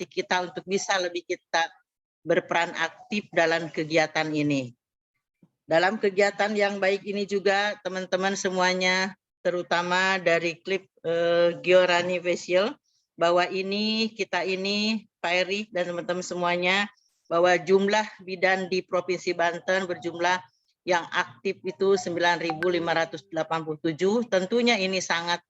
kita untuk bisa lebih kita berperan aktif dalam kegiatan ini. Dalam kegiatan yang baik ini juga teman-teman semuanya, terutama dari klip Giorani Facial, bahwa kita ini Pak Eri dan teman-teman semuanya, bahwa jumlah bidan di Provinsi Banten berjumlah yang aktif itu 9.587. Tentunya ini sangat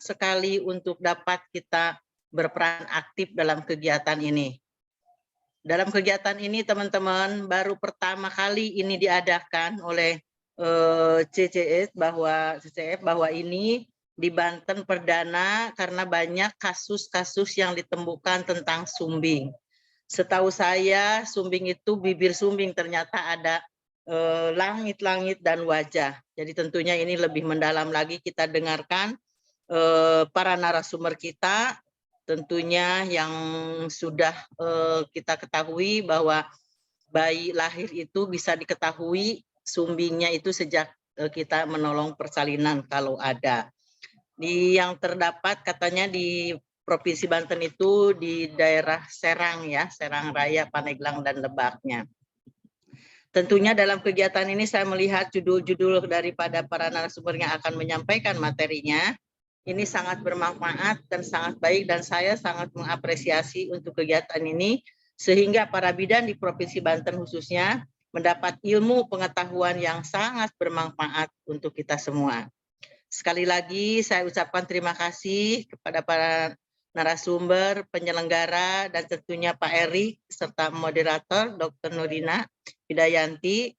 sekali untuk dapat kita berperan aktif dalam kegiatan ini. Dalam kegiatan ini teman-teman baru pertama kali ini diadakan oleh CCF bahwa ini di Banten perdana karena banyak kasus-kasus yang ditemukan tentang sumbing. Setahu saya sumbing itu bibir sumbing, ternyata ada langit-langit dan wajah. Jadi tentunya ini lebih mendalam lagi kita dengarkan para narasumber kita. Tentunya yang sudah kita ketahui bahwa bayi lahir itu bisa diketahui sumbingnya itu sejak kita menolong persalinan kalau ada. Yang terdapat katanya di Provinsi Banten itu di daerah Serang ya, Serang Raya, Pandeglang dan Lebaknya. Tentunya dalam kegiatan ini saya melihat judul-judul daripada para narasumber yang akan menyampaikan materinya. Ini sangat bermanfaat dan sangat baik dan saya sangat mengapresiasi untuk kegiatan ini sehingga para bidan di Provinsi Banten khususnya mendapat ilmu pengetahuan yang sangat bermanfaat untuk kita semua. Sekali lagi saya ucapkan terima kasih kepada para narasumber, penyelenggara, dan tentunya Pak Eri serta moderator Dr. Nurina Hidayanti,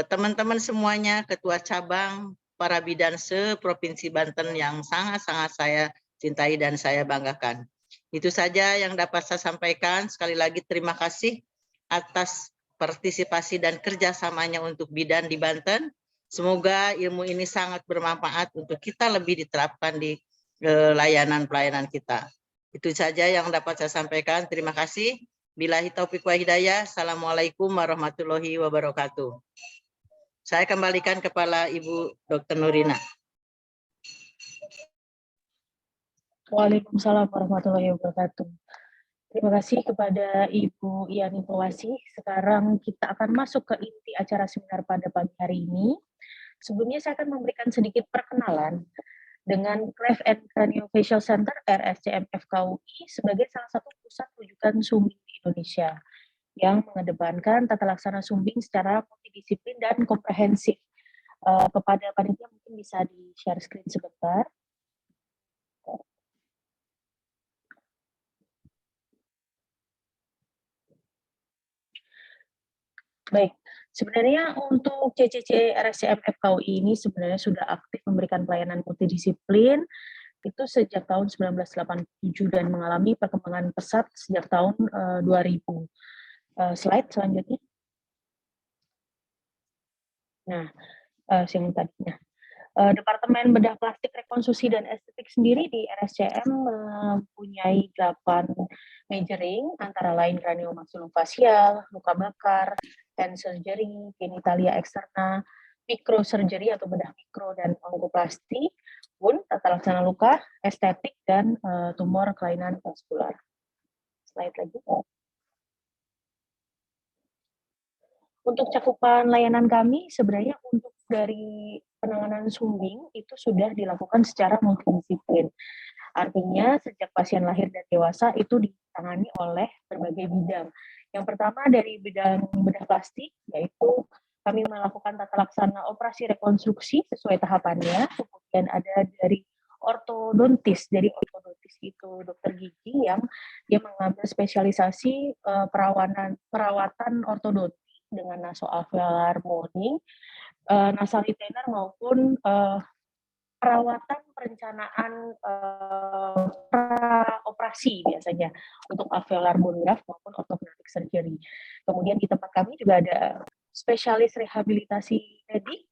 teman-teman semuanya, ketua cabang, para bidan se-Provinsi Banten yang sangat-sangat saya cintai dan saya banggakan. Itu saja yang dapat saya sampaikan. Sekali lagi terima kasih atas partisipasi dan kerjasamanya untuk bidan di Banten. Semoga ilmu ini sangat bermanfaat untuk kita lebih diterapkan di layanan-pelayanan kita. Itu saja yang dapat saya sampaikan. Terima kasih. Billahi taufiq wa hidayah. Assalamualaikum warahmatullahi wabarakatuh. Saya kembalikan kepada Ibu Dr. Nurina. Waalaikumsalam warahmatullahi wabarakatuh. Terima kasih kepada Ibu Yani Powasi. Sekarang kita akan masuk ke inti acara seminar pada pagi hari ini. Sebelumnya saya akan memberikan sedikit perkenalan dengan Cleft and Craniofacial Center RSCM FKUI sebagai salah satu pusat rujukan sumbing di Indonesia yang mengedepankan tata laksana sumbing secara multidisiplin dan komprehensif. Kepada panitia mungkin bisa di-share screen sebentar. Baik, sebenarnya untuk CCC RSCM FKUI ini sebenarnya sudah aktif memberikan pelayanan multidisiplin itu sejak tahun 1987 dan mengalami perkembangan pesat sejak tahun 2000. Slide selanjutnya. Nah, yang tadinya. Departemen Bedah Plastik Rekonstruksi dan Estetik sendiri di RSCM mempunyai 8 majoring, antara lain kraniomaxilofasial, luka bakar, hand surgery, genitalia eksterna, mikrosurgery atau bedah mikro dan onkoplasti, wound, tata laksana luka, estetik, dan tumor kelainan vaskular. Slide lagi. Untuk cakupan layanan kami, sebenarnya untuk dari penanganan sumbing itu sudah dilakukan secara multidisiplin. Artinya sejak pasien lahir dan dewasa itu ditangani oleh berbagai bidang. Yang pertama dari bidang bedah plastik, yaitu kami melakukan tata laksana operasi rekonstruksi sesuai tahapannya. Kemudian ada dari ortodontis. Jadi ortodontis itu dokter gigi yang dia mengambil spesialisasi perawatan ortodontis dengan nasoalveolar molding, nasal retainer maupun perawatan perencanaan operasi biasanya untuk alveolar bone graft maupun orthodontic surgery. Kemudian di tempat kami juga ada spesialis rehabilitasi medik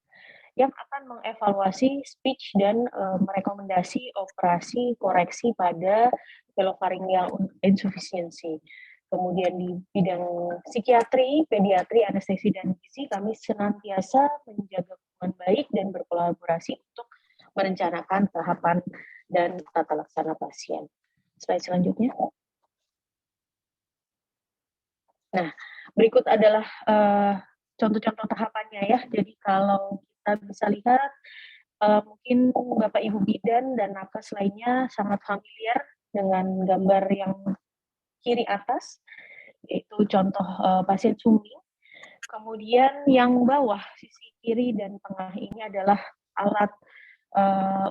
yang akan mengevaluasi speech dan merekomendasi operasi koreksi pada velopharyngeal insufficiency. Kemudian di bidang psikiatri, pediatri, anestesi, dan gizi, kami senantiasa menjaga hubungan baik dan berkolaborasi untuk merencanakan tahapan dan tata laksana pasien. Slide selanjutnya. Nah, berikut adalah contoh-contoh tahapannya ya. Jadi kalau kita bisa lihat, mungkin Bapak Ibu bidan dan nakes lainnya sangat familiar dengan gambar yang kiri atas, yaitu contoh pasien sumbing. Kemudian yang bawah sisi kiri dan tengah ini adalah alat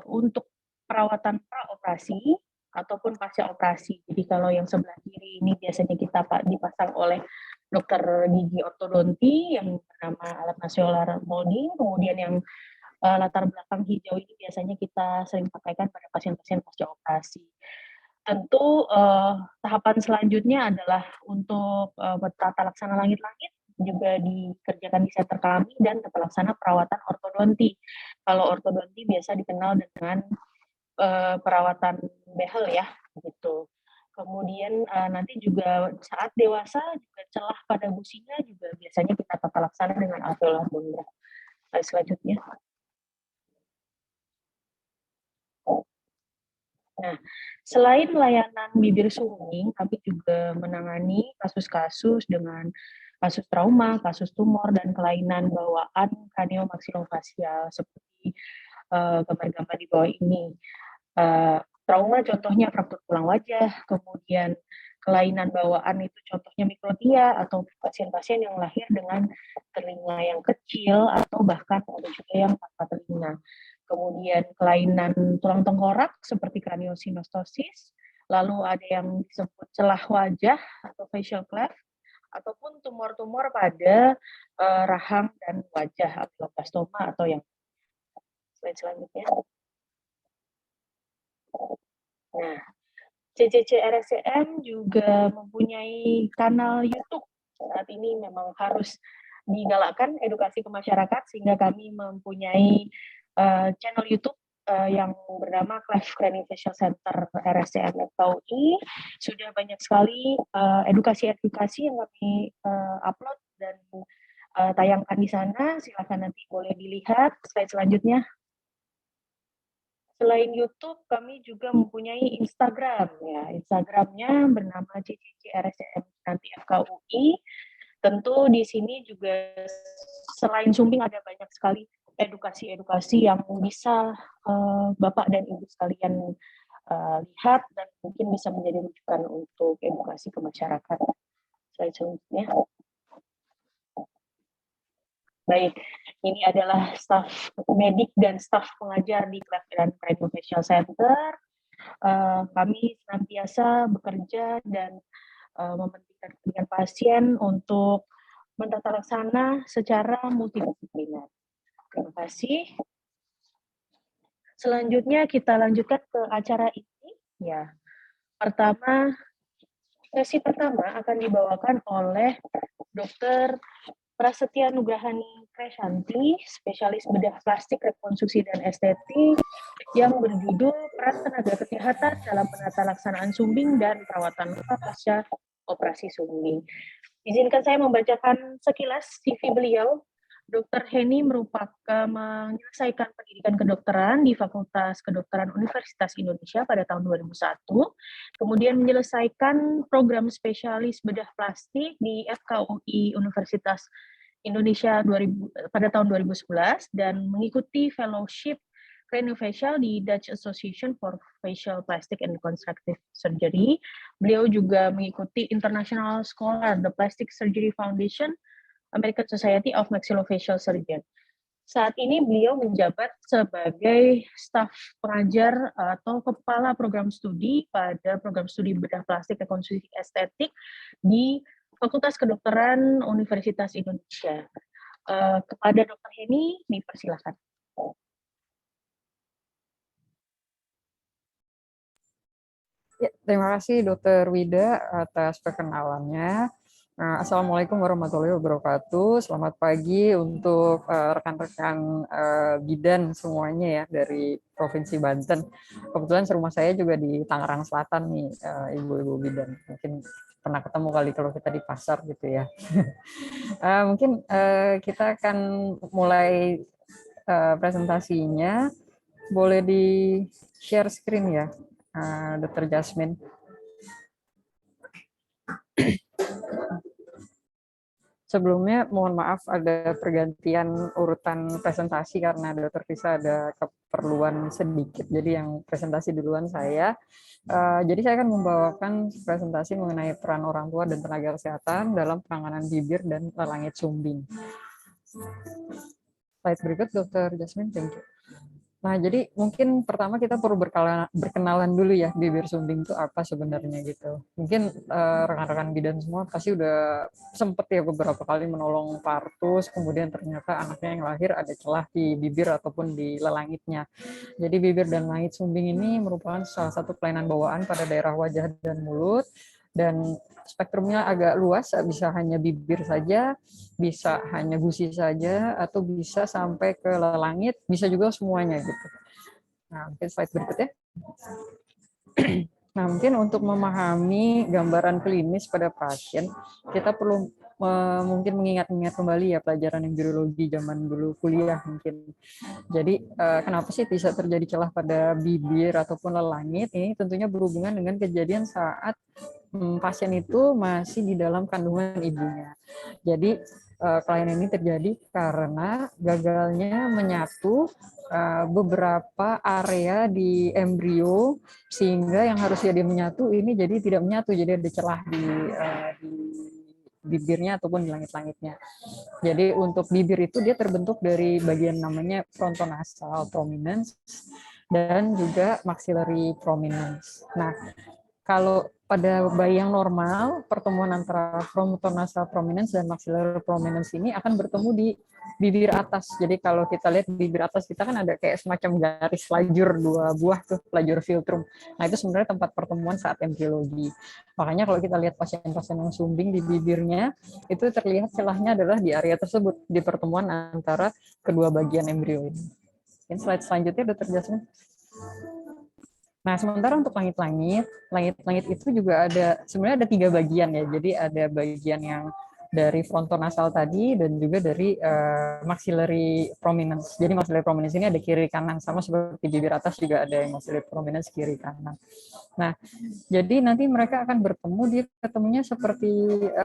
untuk perawatan praoperasi ataupun pasca operasi. Jadi kalau yang sebelah kiri ini biasanya kita dipasang oleh dokter gigi ortodonti yang bernama alat nasionaler molding. Kemudian yang latar belakang hijau ini biasanya kita sering pakaikan pada pasien-pasien pasca operasi. Tentu tahapan selanjutnya adalah untuk tata laksana langit-langit juga dikerjakan di center kami dan tata laksana perawatan ortodonti. Kalau ortodonti biasa dikenal dengan perawatan behel ya, gitu. Kemudian nanti juga saat dewasa juga celah pada gusinya juga biasanya kita tata laksana dengan alveolar bone graft. Selanjutnya. Nah, selain layanan bibir sumbing, kami juga menangani kasus-kasus dengan kasus trauma, kasus tumor, dan kelainan bawaan kraniomaksilofacial seperti gambar-gambar di bawah ini. Trauma contohnya fraktur tulang wajah, kemudian kelainan bawaan itu contohnya mikrotia atau pasien-pasien yang lahir dengan telinga yang kecil atau bahkan ada juga yang tanpa telinga. Kemudian kelainan tulang tengkorak seperti kraniosinostosis, lalu ada yang disebut celah wajah atau facial cleft, ataupun tumor-tumor pada rahang dan wajah, glioblastoma atau yang selanjutnya. Nah, CCC RSCM juga mempunyai kanal YouTube. Saat ini memang harus digalakkan edukasi ke masyarakat sehingga kami mempunyai channel YouTube yang bernama Cleft Craniofacial Center RSCM FKUI. Sudah banyak sekali edukasi-edukasi yang kami upload dan tayangkan di sana. Silakan nanti boleh dilihat. Slide selanjutnya. Selain YouTube, kami juga mempunyai Instagram. Ya, Instagramnya bernama CCC RSCM nanti FKUI. Tentu di sini juga selain sumbing ada banyak sekali edukasi-edukasi yang bisa Bapak dan Ibu sekalian lihat dan mungkin bisa menjadi rujukan untuk edukasi ke masyarakat. Slide selanjutnya. Baik, ini adalah staf medik dan staf pengajar di Cleft dan Craniofacial Center. Kami senantiasa bekerja dan mementingkan kepentingan pasien untuk mentata laksana secara multidisipliner. Terima kasih. Selanjutnya kita lanjutkan ke acara ini. Ya, sesi pertama akan dibawakan oleh Dr. Prasetya Nugrahani Kreshanti, spesialis bedah plastik, rekonstruksi, dan estetik, yang berjudul Peran Tenaga Kesehatan dalam Penata Laksanaan Sumbing dan Perawatan Luka Pasca Operasi Sumbing. Izinkan saya membacakan sekilas CV beliau. Dr. Heni menyelesaikan pendidikan kedokteran di Fakultas Kedokteran Universitas Indonesia pada tahun 2001, kemudian menyelesaikan program spesialis bedah plastik di FKUI Universitas Indonesia pada tahun 2011 dan mengikuti fellowship craniofacial di Dutch Association for Facial Plastic and Reconstructive Surgery. Beliau juga mengikuti International Scholar, the Plastic Surgery Foundation, American Society of Maxillofacial Surgeons. Saat ini beliau menjabat sebagai staf pengajar atau kepala program studi pada program studi bedah plastik rekonstruksi estetik di Fakultas Kedokteran Universitas Indonesia. Kepada Dr. Heni, dipersilakan. Ya, terima kasih Dr. Wida atas perkenalannya. Assalamualaikum warahmatullahi wabarakatuh. Selamat pagi untuk rekan-rekan bidan semuanya ya dari Provinsi Banten. Kebetulan rumah saya juga di Tangerang Selatan nih, ibu-ibu bidan. Mungkin pernah ketemu kali kalau kita di pasar gitu ya. Mungkin kita akan mulai presentasinya. Boleh di-share screen ya, Dr. Jasmine. Sebelumnya mohon maaf ada pergantian urutan presentasi karena Dr. Tisa ada keperluan sedikit, jadi yang presentasi duluan saya. Jadi saya akan membawakan presentasi mengenai peran orang tua dan tenaga kesehatan dalam penanganan bibir dan langit sumbing. Slide berikut, Dr. Jasmine, thank you. Nah, jadi mungkin pertama kita perlu berkenalan dulu ya, bibir sumbing itu apa sebenarnya gitu. Mungkin rekan-rekan bidan semua pasti udah sempet ya beberapa kali menolong partus, kemudian ternyata anaknya yang lahir ada celah di bibir ataupun di lelangitnya. Jadi bibir dan langit sumbing ini merupakan salah satu kelainan bawaan pada daerah wajah dan mulut, dan spektrumnya agak luas, bisa hanya bibir saja, bisa hanya gusi saja, atau bisa sampai ke lelangit, bisa juga semuanya gitu. Nah, mungkin slide berikutnya. Nah, mungkin untuk memahami gambaran klinis pada pasien, kita perlu mungkin mengingat-ingat kembali ya pelajaran embriologi zaman dulu kuliah mungkin. Jadi kenapa sih bisa terjadi celah pada bibir ataupun lelangit? Ini tentunya berhubungan dengan kejadian saat pasien itu masih di dalam kandungan ibunya. Jadi kelainan ini terjadi karena gagalnya menyatu beberapa area di embrio, sehingga yang harusnya dia menyatu ini jadi tidak menyatu, jadi ada celah di bibirnya ataupun di langit-langitnya. Jadi untuk bibir itu dia terbentuk dari bagian namanya frontonasal prominence dan juga maxillary prominence. Nah, kalau pada bayi yang normal, pertemuan antara frontonasal prominence dan maxillary prominence ini akan bertemu di bibir atas. Jadi kalau kita lihat bibir atas kita kan ada kayak semacam garis lajur dua buah tuh, lajur filtrum. Nah, itu sebenarnya tempat pertemuan saat embriologi. Makanya kalau kita lihat pasien-pasien yang sumbing di bibirnya, itu terlihat celahnya adalah di area tersebut, di pertemuan antara kedua bagian embrio ini. Mungkin slide selanjutnya, Dr. Jasmine. Nah, sementara untuk langit-langit itu juga ada, sebenarnya ada 3 bagian ya. Jadi ada bagian yang dari frontonasal tadi dan juga dari maxillary prominence. Jadi maxillary prominence ini ada kiri kanan, sama seperti bibir atas juga ada yang maxillary prominence kiri kanan. Nah, jadi nanti mereka akan bertemu, dia ketemunya seperti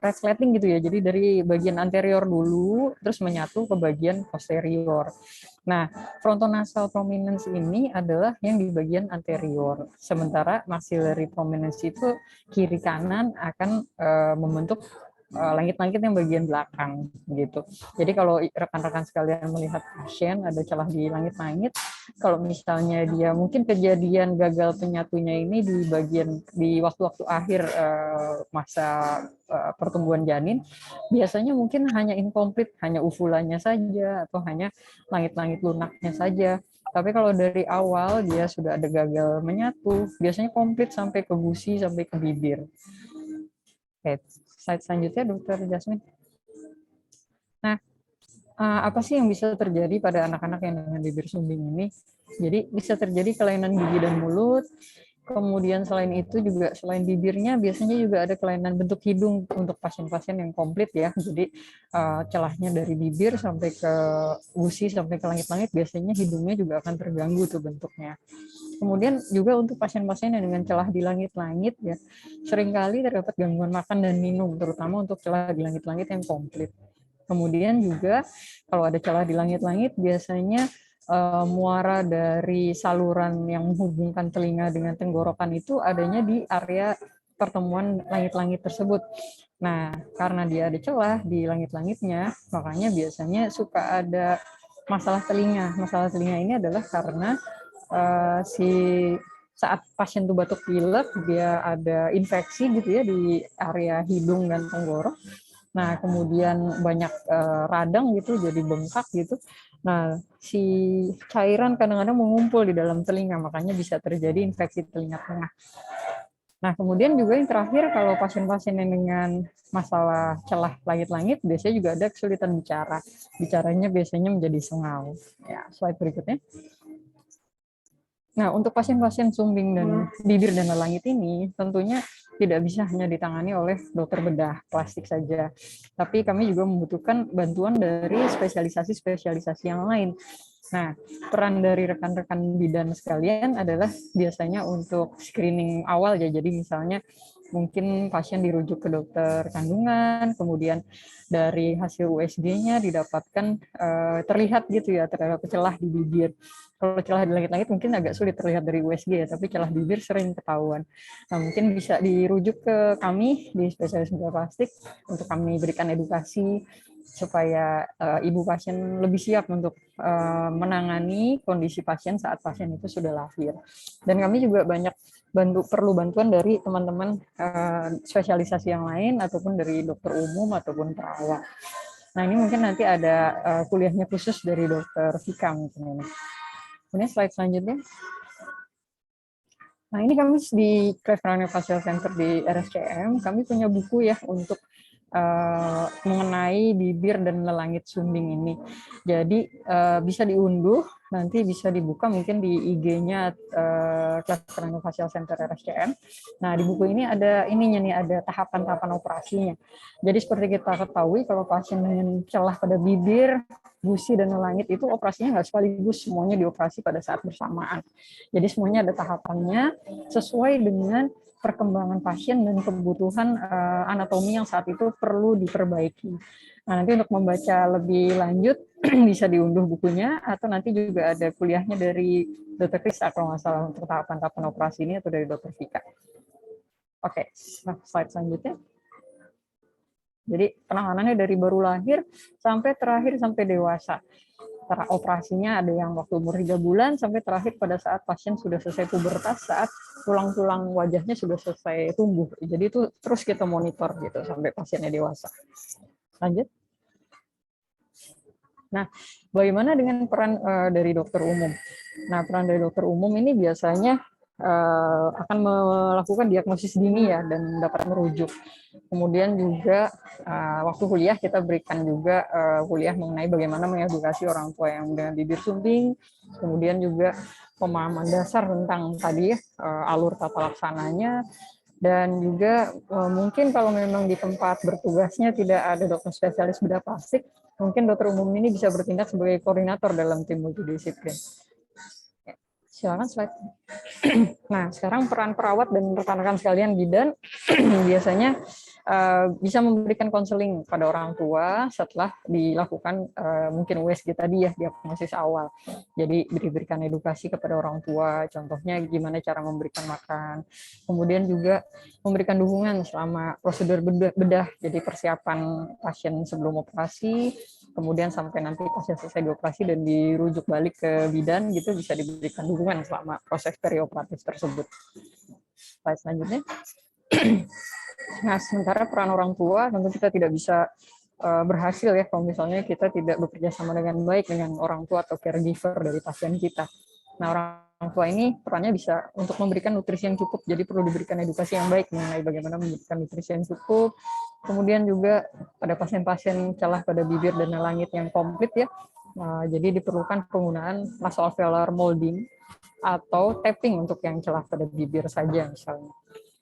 resleting gitu ya. Jadi dari bagian anterior dulu, terus menyatu ke bagian posterior. Nah, frontonasal prominence ini adalah yang di bagian anterior, sementara maxillary prominence itu kiri kanan akan membentuk langit-langit yang bagian belakang gitu. Jadi kalau rekan-rekan sekalian melihat pasien ada celah di langit-langit, kalau misalnya dia mungkin kejadian gagal penyatunya ini di bagian di waktu-waktu akhir masa pertumbuhan janin, biasanya mungkin hanya incomplete, hanya uvulanya saja atau hanya langit-langit lunaknya saja. Tapi kalau dari awal dia sudah ada gagal menyatu, biasanya komplit sampai ke gusi, sampai ke bibir. Oke, slide selanjutnya, Dr. Jasmine. Nah, apa sih yang bisa terjadi pada anak-anak yang dengan bibir sumbing ini? Jadi bisa terjadi kelainan gigi dan mulut. Kemudian selain itu juga selain bibirnya biasanya juga ada kelainan bentuk hidung untuk pasien-pasien yang komplit ya. Jadi celahnya dari bibir sampai ke gusi sampai ke langit-langit, biasanya hidungnya juga akan terganggu tuh bentuknya. Kemudian juga untuk pasien-pasien yang dengan celah di langit-langit ya, seringkali terdapat gangguan makan dan minum, terutama untuk celah di langit-langit yang komplit. Kemudian juga kalau ada celah di langit-langit biasanya muara dari saluran yang menghubungkan telinga dengan tenggorokan itu adanya di area pertemuan langit-langit tersebut. Nah, karena dia ada celah di langit-langitnya, makanya biasanya suka ada masalah telinga. Masalah telinga ini adalah karena saat pasien itu batuk pilek, dia ada infeksi gitu ya di area hidung dan tenggorok. Nah, kemudian banyak radang gitu, jadi bengkak gitu. Nah, si cairan kadang-kadang mengumpul di dalam telinga, makanya bisa terjadi infeksi telinga tengah. Nah, kemudian juga yang terakhir, kalau pasien-pasien yang dengan masalah celah langit-langit, biasanya juga ada kesulitan bicara. Bicaranya biasanya menjadi sengau. Ya, slide berikutnya. Nah, untuk pasien-pasien sumbing dan bibir dan lelangit ini, tentunya tidak bisa hanya ditangani oleh dokter bedah plastik saja, tapi kami juga membutuhkan bantuan dari spesialisasi-spesialisasi yang lain. Nah, peran dari rekan-rekan bidan sekalian adalah biasanya untuk screening awal ya, jadi misalnya mungkin pasien dirujuk ke dokter kandungan, kemudian dari hasil USG-nya didapatkan terlihat gitu ya, terdapat celah di bibir. Kalau celah di langit-langit mungkin agak sulit terlihat dari USG ya, tapi celah bibir sering ketahuan. Nah, mungkin bisa dirujuk ke kami di spesialis bedah plastik untuk kami berikan edukasi supaya ibu pasien lebih siap untuk menangani kondisi pasien saat pasien itu sudah lahir. Dan kami juga banyak perlu bantuan dari teman-teman spesialisasi yang lain ataupun dari dokter umum ataupun perawat. Nah, ini mungkin nanti ada kuliahnya khusus dari dokter Vika mungkin ini. Kemudian slide selanjutnya. Nah, ini kami di Cleft Craniofacial Center di RSCM, kami punya buku ya untuk mengenai bibir dan lelangit sumbing ini. Jadi bisa diunduh, nanti bisa dibuka mungkin di IG-nya Cleft Craniofacial Center RSCM. Nah, di buku ini ada ininya nih, ada tahapan-tahapan operasinya. Jadi seperti kita ketahui kalau pasien dengan celah pada bibir, gusi dan lelangit itu operasinya nggak sekaligus semuanya dioperasi pada saat bersamaan. Jadi semuanya ada tahapannya sesuai dengan perkembangan pasien dan kebutuhan anatomi yang saat itu perlu diperbaiki. Nah, nanti untuk membaca lebih lanjut bisa diunduh bukunya atau nanti juga ada kuliahnya dari Dr. Krista kalau nggak salah untuk tahapan-tahapan operasi ini atau dari Dr. Vika. Oke, slide selanjutnya. Jadi penanganannya dari baru lahir sampai terakhir sampai dewasa. Operasinya ada yang waktu umur 3 bulan sampai terakhir pada saat pasien sudah selesai pubertas, saat tulang-tulang wajahnya sudah selesai tumbuh. Jadi itu terus kita monitor gitu sampai pasiennya dewasa. Lanjut. Nah, bagaimana dengan peran dari dokter umum? Nah, peran dari dokter umum ini biasanya akan melakukan diagnosis dini ya dan dapat merujuk. Kemudian juga waktu kuliah kita berikan juga kuliah mengenai bagaimana mengedukasi orang tua yang dengan bibir sumbing, kemudian juga pemahaman dasar tentang tadi alur tata laksananya, dan juga mungkin kalau memang di tempat bertugasnya tidak ada dokter spesialis bedah plastik, mungkin dokter umum ini bisa bertindak sebagai koordinator dalam tim multidisiplin. Silakan slide. Nah, sekarang peran perawat dan rekan-rekan sekalian bidan biasanya bisa memberikan konseling pada orang tua setelah dilakukan mungkin USG tadi ya, diagnosis awal. Jadi diberikan edukasi kepada orang tua, contohnya gimana cara memberikan makan. Kemudian juga memberikan dukungan selama prosedur bedah, jadi persiapan pasien sebelum operasi, kemudian sampai nanti pasien selesai dioperasi dan dirujuk balik ke bidan gitu, bisa diberikan dukungan selama proses perioperatif tersebut. Slide selanjutnya. Nah, sementara peran orang tua tentu kita tidak bisa berhasil ya kalau misalnya kita tidak bekerja sama dengan baik dengan orang tua atau caregiver dari pasien kita. Nah, orang tua ini perannya bisa untuk memberikan nutrisi yang cukup, jadi perlu diberikan edukasi yang baik mengenai bagaimana memberikan nutrisi yang cukup. Kemudian juga pada pasien-pasien celah pada bibir dan langit yang komplit ya, jadi diperlukan penggunaan nasoalveolar molding atau tapping untuk yang celah pada bibir saja misalnya.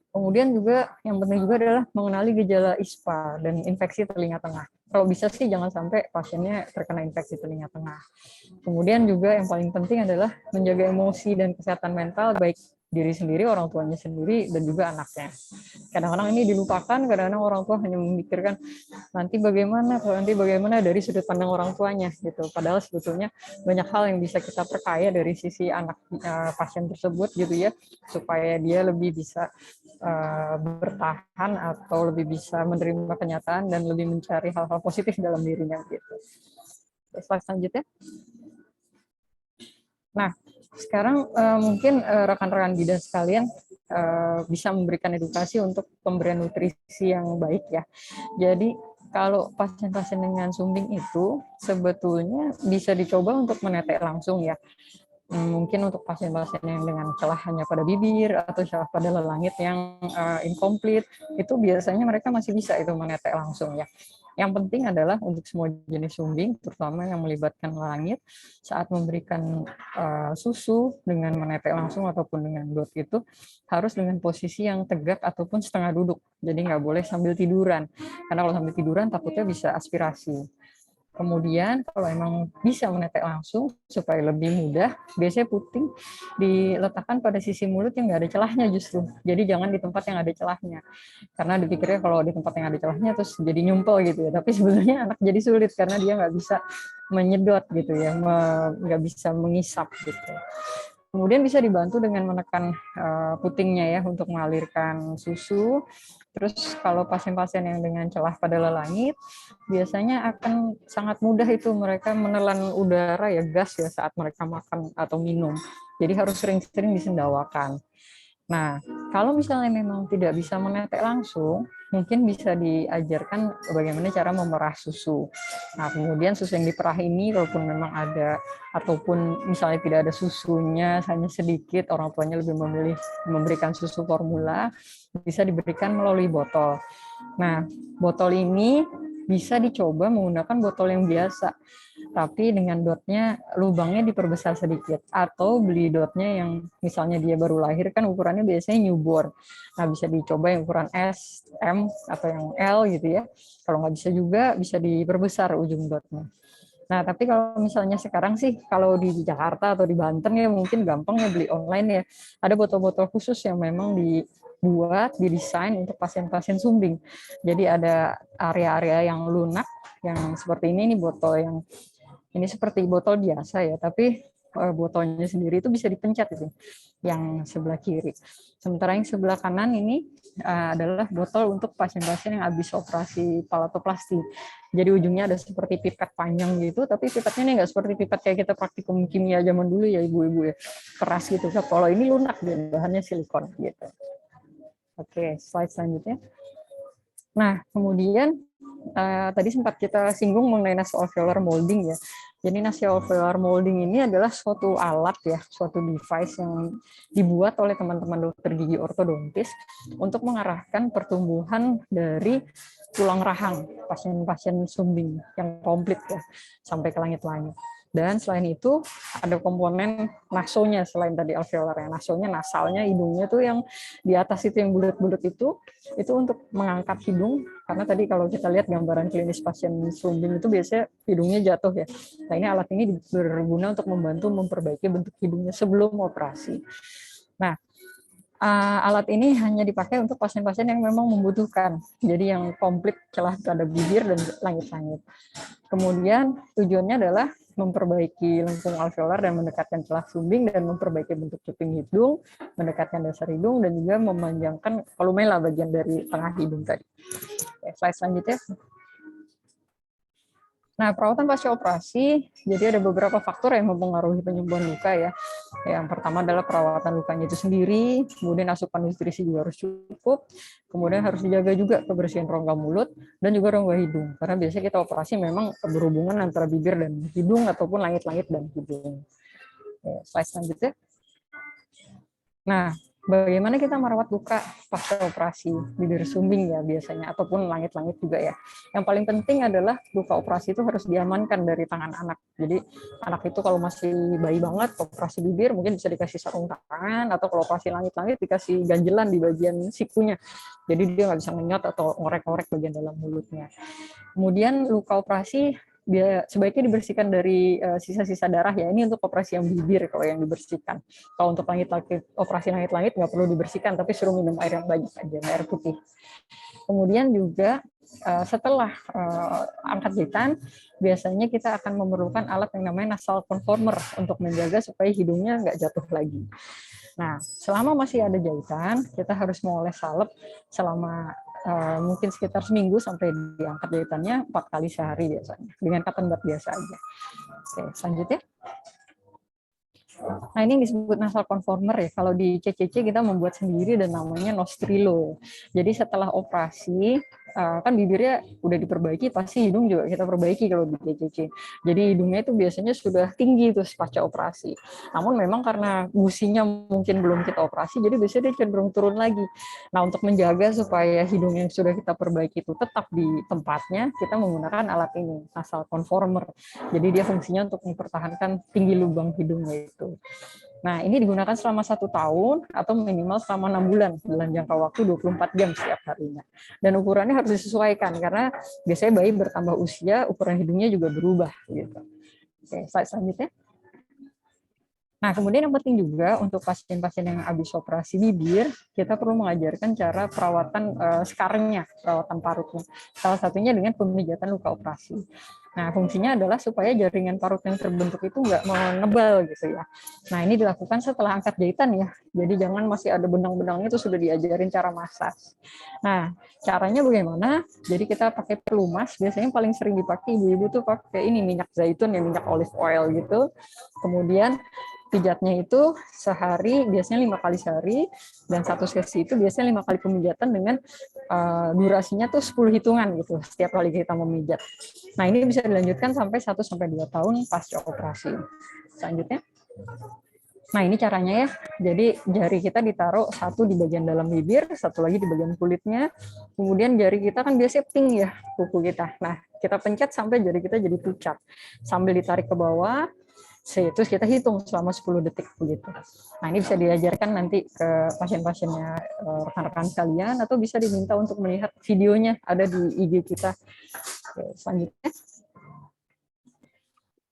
Kemudian juga yang penting juga adalah mengenali gejala ISPA dan infeksi telinga tengah. Kalau bisa sih jangan sampai pasiennya terkena infeksi telinga tengah. Kemudian juga yang paling penting adalah menjaga emosi dan kesehatan mental baik diri sendiri, orang tuanya sendiri, dan juga anaknya. Kadang-kadang ini dilupakan, kadang-kadang orang tua hanya memikirkan nanti bagaimana dari sudut pandang orang tuanya gitu. Padahal sebetulnya banyak hal yang bisa kita perkaya dari sisi anak pasien tersebut gitu ya, supaya dia lebih bisa bertahan atau lebih bisa menerima kenyataan dan lebih mencari hal-hal positif dalam dirinya gitu. Slide selanjutnya. Nah, sekarang mungkin rekan-rekan bidan sekalian bisa memberikan edukasi untuk pemberian nutrisi yang baik ya. Jadi kalau pasien-pasien dengan sumbing itu sebetulnya bisa dicoba untuk menetek langsung ya. Mungkin untuk pasien-pasien yang dengan celah hanya pada bibir atau celah pada lelangit yang incomplete, itu biasanya mereka masih bisa itu menetek langsung ya. Yang penting adalah untuk semua jenis sumbing, terutama yang melibatkan langit, saat memberikan susu dengan menetek langsung ataupun dengan dot itu, harus dengan posisi yang tegak ataupun setengah duduk. Jadi nggak boleh sambil tiduran, karena kalau sambil tiduran takutnya bisa aspirasi. Kemudian kalau emang bisa menetek langsung supaya lebih mudah, biasanya puting diletakkan pada sisi mulut yang nggak ada celahnya justru. Jadi jangan di tempat yang ada celahnya. Karena dipikirnya kalau di tempat yang ada celahnya terus jadi nyumpel gitu ya. Tapi sebenarnya anak jadi sulit karena dia nggak bisa menyedot gitu ya, nggak bisa mengisap gitu. Kemudian bisa dibantu dengan menekan putingnya ya untuk mengalirkan susu. Terus kalau pasien-pasien yang dengan celah pada lelangit, biasanya akan sangat mudah itu mereka menelan udara ya, gas ya saat mereka makan atau minum. Jadi harus sering-sering disendawakan. Nah, kalau misalnya memang tidak bisa menetek langsung, mungkin bisa diajarkan bagaimana cara memerah susu. Nah, kemudian susu yang diperah ini, walaupun memang ada, ataupun misalnya tidak ada susunya, hanya sedikit, orang tuanya lebih memilih memberikan susu formula, bisa diberikan melalui botol. Nah, botol ini bisa dicoba menggunakan botol yang biasa, tapi dengan dotnya, lubangnya diperbesar sedikit. Atau beli dotnya yang misalnya dia baru lahir, kan ukurannya biasanya newborn. Nah, bisa dicoba yang ukuran S, M, atau yang L gitu ya. Kalau nggak bisa juga, bisa diperbesar ujung dotnya. Nah, tapi kalau misalnya sekarang sih, kalau di Jakarta atau di Banten ya mungkin gampang ya beli online ya. Ada botol-botol khusus yang memang dibuat, didesain untuk pasien-pasien sumbing. Jadi ada area-area yang lunak, yang seperti ini botol yang ini seperti botol biasa ya, tapi botolnya sendiri itu bisa dipencet itu, yang sebelah kiri. Sementara yang sebelah kanan ini adalah botol untuk pasien-pasien yang habis operasi palatoplasti. Jadi ujungnya ada seperti pipet panjang gitu, tapi pipetnya ini nggak seperti pipet kayak kita praktikum kimia zaman dulu ya ibu-ibu ya, keras gitu. Kalau ini lunak, bahannya silikon gitu. Oke, slide selanjutnya. Nah, kemudian tadi sempat kita singgung mengenai nasal-alveolar molding ya. Jadi nasal-alveolar molding ini adalah suatu alat ya, suatu device yang dibuat oleh teman-teman dokter gigi ortodontis untuk mengarahkan pertumbuhan dari tulang rahang pasien-pasien sumbing yang komplit ya, sampai ke langit-langit. Dan selain itu ada komponen nasonya selain tadi alveolarnya. Nasonya, nasalnya, hidungnya tuh yang di atas itu yang bulat-bulat itu untuk mengangkat hidung, karena tadi kalau kita lihat gambaran klinis pasien sumbing itu biasanya hidungnya jatuh ya. Nah, ini alat ini berguna untuk membantu memperbaiki bentuk hidungnya sebelum operasi. Nah, alat ini hanya dipakai untuk pasien-pasien yang memang membutuhkan. Jadi yang komplit celah pada bibir dan langit-langit. Kemudian tujuannya adalah memperbaiki lengkung alveolar dan mendekatkan celah sumbing dan memperbaiki bentuk cuping hidung, mendekatkan dasar hidung, dan juga memanjangkan kolumella bagian dari tengah hidung tadi. Oke, slide selanjutnya. Nah, perawatan pasca operasi, jadi ada beberapa faktor yang mempengaruhi penyembuhan luka ya. Yang pertama adalah perawatan lukanya itu sendiri, kemudian asupan nutrisi juga harus cukup, kemudian harus dijaga juga kebersihan rongga mulut dan juga rongga hidung. Karena biasanya kita operasi memang berhubungan antara bibir dan hidung ataupun langit-langit dan hidung. Oke, slide selanjutnya. Nah, bagaimana kita merawat luka pasca operasi bibir sumbing ya biasanya, ataupun langit-langit juga ya. Yang paling penting adalah luka operasi itu harus diamankan dari tangan anak. Jadi anak itu kalau masih bayi banget, operasi bibir mungkin bisa dikasih sarung tangan, atau kalau operasi langit-langit dikasih ganjelan di bagian sikunya. Jadi dia nggak bisa ngenyot atau ngorek-ngorek bagian dalam mulutnya. Kemudian luka operasi sebaiknya dibersihkan dari sisa-sisa darah ya. Ini untuk operasi yang bibir kalau yang dibersihkan. Kalau untuk langit-langit, operasi langit-langit nggak perlu dibersihkan, tapi suruh minum air yang banyak aja, air putih. Kemudian juga setelah angkat jahitan, biasanya kita akan memerlukan alat yang namanya nasal conformer untuk menjaga supaya hidungnya nggak jatuh lagi. Nah, selama masih ada jahitan, kita harus mengoles salep selama mungkin sekitar seminggu sampai diangkat jahitannya 4 kali sehari biasanya, dengan cotton bud biasa aja. Oke, selanjutnya. Nah, ini yang disebut nasal conformer ya. Kalau di CCC kita membuat sendiri dan namanya Nostrilo. Jadi setelah operasi, kan bibirnya udah diperbaiki, pasti hidung juga kita perbaiki kalau di CCC. Jadi hidungnya itu biasanya sudah tinggi tuh pasca operasi. Namun memang karena gusinya mungkin belum kita operasi, jadi biasanya dia cenderung turun lagi. Nah, untuk menjaga supaya hidung yang sudah kita perbaiki itu tetap di tempatnya, kita menggunakan alat ini, nasal conformer. Jadi dia fungsinya untuk mempertahankan tinggi lubang hidungnya itu. Nah, ini digunakan selama 1 tahun atau minimal selama 6 bulan dalam jangka waktu 24 jam setiap harinya. Dan ukurannya harus disesuaikan karena biasanya bayi bertambah usia, ukuran hidungnya juga berubah gitu. Oke, slide selanjutnya. Nah, kemudian yang penting juga untuk pasien-pasien yang habis operasi bibir, kita perlu mengajarkan cara perawatan skarnya, perawatan parutnya. Salah satunya dengan pemijatan luka operasi. Nah, fungsinya adalah supaya jaringan parut yang terbentuk itu nggak menebal gitu ya. Nah, ini dilakukan setelah angkat jahitan ya. Jadi jangan masih ada benang-benangnya itu sudah diajarin cara masas. Nah, caranya bagaimana? Jadi kita pakai pelumas, biasanya paling sering dipakai ibu-ibu tuh pakai ini minyak zaitun ya, minyak olive oil gitu. Kemudian pijatnya itu sehari biasanya 5 kali sehari dan satu sesi itu biasanya 5 kali pemijatan dengan durasinya tuh 10 hitungan gitu setiap kali kita memijat. Nah, ini bisa dilanjutkan sampai 1 sampai 2 tahun pasca operasi. Selanjutnya. Nah, ini caranya ya. Jadi jari kita ditaruh satu di bagian dalam bibir, satu lagi di bagian kulitnya. Kemudian jari kita kan biasanya pink ya kuku kita. Nah, kita pencet sampai jari kita jadi pucat. Sambil ditarik ke bawah, terus kita hitung selama 10 detik begitu. Nah, ini bisa diajarkan nanti ke pasien-pasiennya rekan-rekan sekalian atau bisa diminta untuk melihat videonya ada di IG kita. Oke, selanjutnya.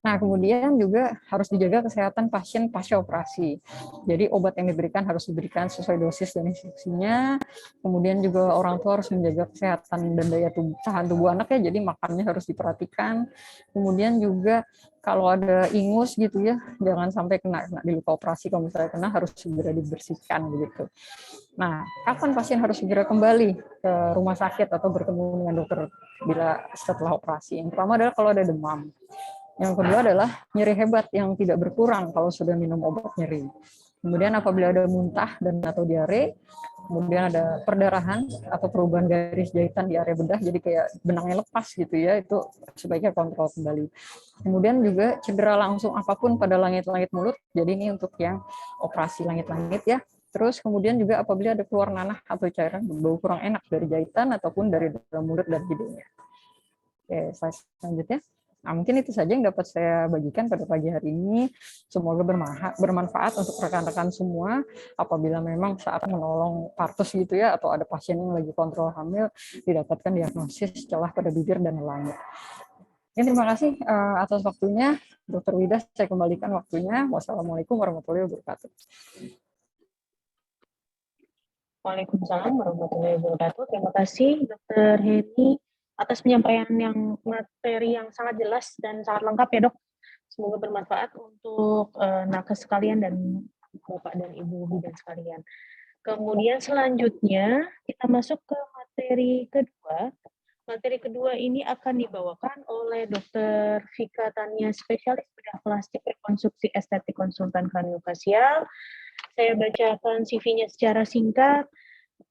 Nah, kemudian juga harus dijaga kesehatan pasien pasca operasi. Jadi obat yang diberikan harus diberikan sesuai dosis dan instruksinya. Kemudian juga orang tua harus menjaga kesehatan dan daya tahan tubuh anak ya, jadi makannya harus diperhatikan. Kemudian juga kalau ada ingus gitu ya, jangan sampai kena di luka operasi. Kalau misalnya kena harus segera dibersihkan begitu. Nah, kapan pasien harus segera kembali ke rumah sakit atau bertemu dengan dokter bila setelah operasi? Yang pertama adalah kalau ada demam. Yang kedua adalah nyeri hebat yang tidak berkurang kalau sudah minum obat nyeri. Kemudian apabila ada muntah dan atau diare, kemudian ada perdarahan atau perubahan garis jahitan di area bedah, jadi kayak benangnya lepas gitu ya, itu sebaiknya kontrol kembali. Kemudian juga cedera langsung apapun pada langit-langit mulut, jadi ini untuk yang operasi langit-langit ya. Terus kemudian juga apabila ada keluar nanah atau cairan berbau kurang enak dari jahitan ataupun dari dalam mulut dan hidungnya. Oke, selanjutnya. Nah, mungkin itu saja yang dapat saya bagikan pada pagi hari ini. Semoga bermanfaat untuk rekan-rekan semua. Apabila memang saat menolong partus gitu ya, atau ada pasien yang lagi kontrol hamil, didapatkan diagnosis celah pada bibir dan langit. Ya, terima kasih atas waktunya. Dr. Wida, saya kembalikan waktunya. Wassalamualaikum warahmatullahi wabarakatuh. Waalaikumsalam warahmatullahi wabarakatuh. Terima kasih Dr. Heni atas penyampaian yang materi yang sangat jelas dan sangat lengkap ya dok. Semoga bermanfaat untuk nakes sekalian dan Bapak dan Ibu bidan sekalian. Kemudian selanjutnya kita masuk ke materi kedua. Materi kedua ini akan dibawakan oleh Dr. Vika Tania, spesialis bedah plastik rekonstruksi estetik konsultan kraniofacial. Saya bacakan CV-nya secara singkat.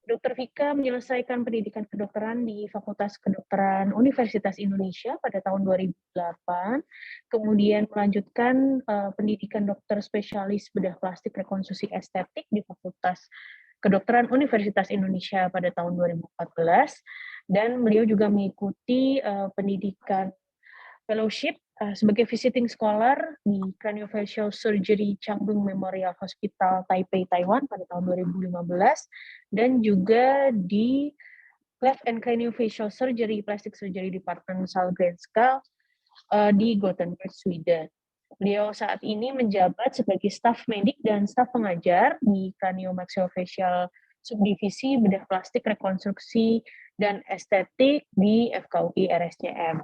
Dr. Vika menyelesaikan pendidikan kedokteran di Fakultas Kedokteran Universitas Indonesia pada tahun 2008, kemudian melanjutkan pendidikan dokter spesialis bedah plastik rekonstruksi estetik di Fakultas Kedokteran Universitas Indonesia pada tahun 2014, dan beliau juga mengikuti pendidikan fellowship sebagai visiting scholar di Craniofacial Surgery Changbung Memorial Hospital Taipei, Taiwan pada tahun 2015, dan juga di Cleft and Craniofacial Surgery Plastic Surgery Department Sahlgrenska di Gothenburg, Sweden. Beliau saat ini menjabat sebagai staf medik dan staf pengajar di Craniomaxillofacial Subdivisi Bedah Plastik Rekonstruksi dan Estetik di FKUI RSCM.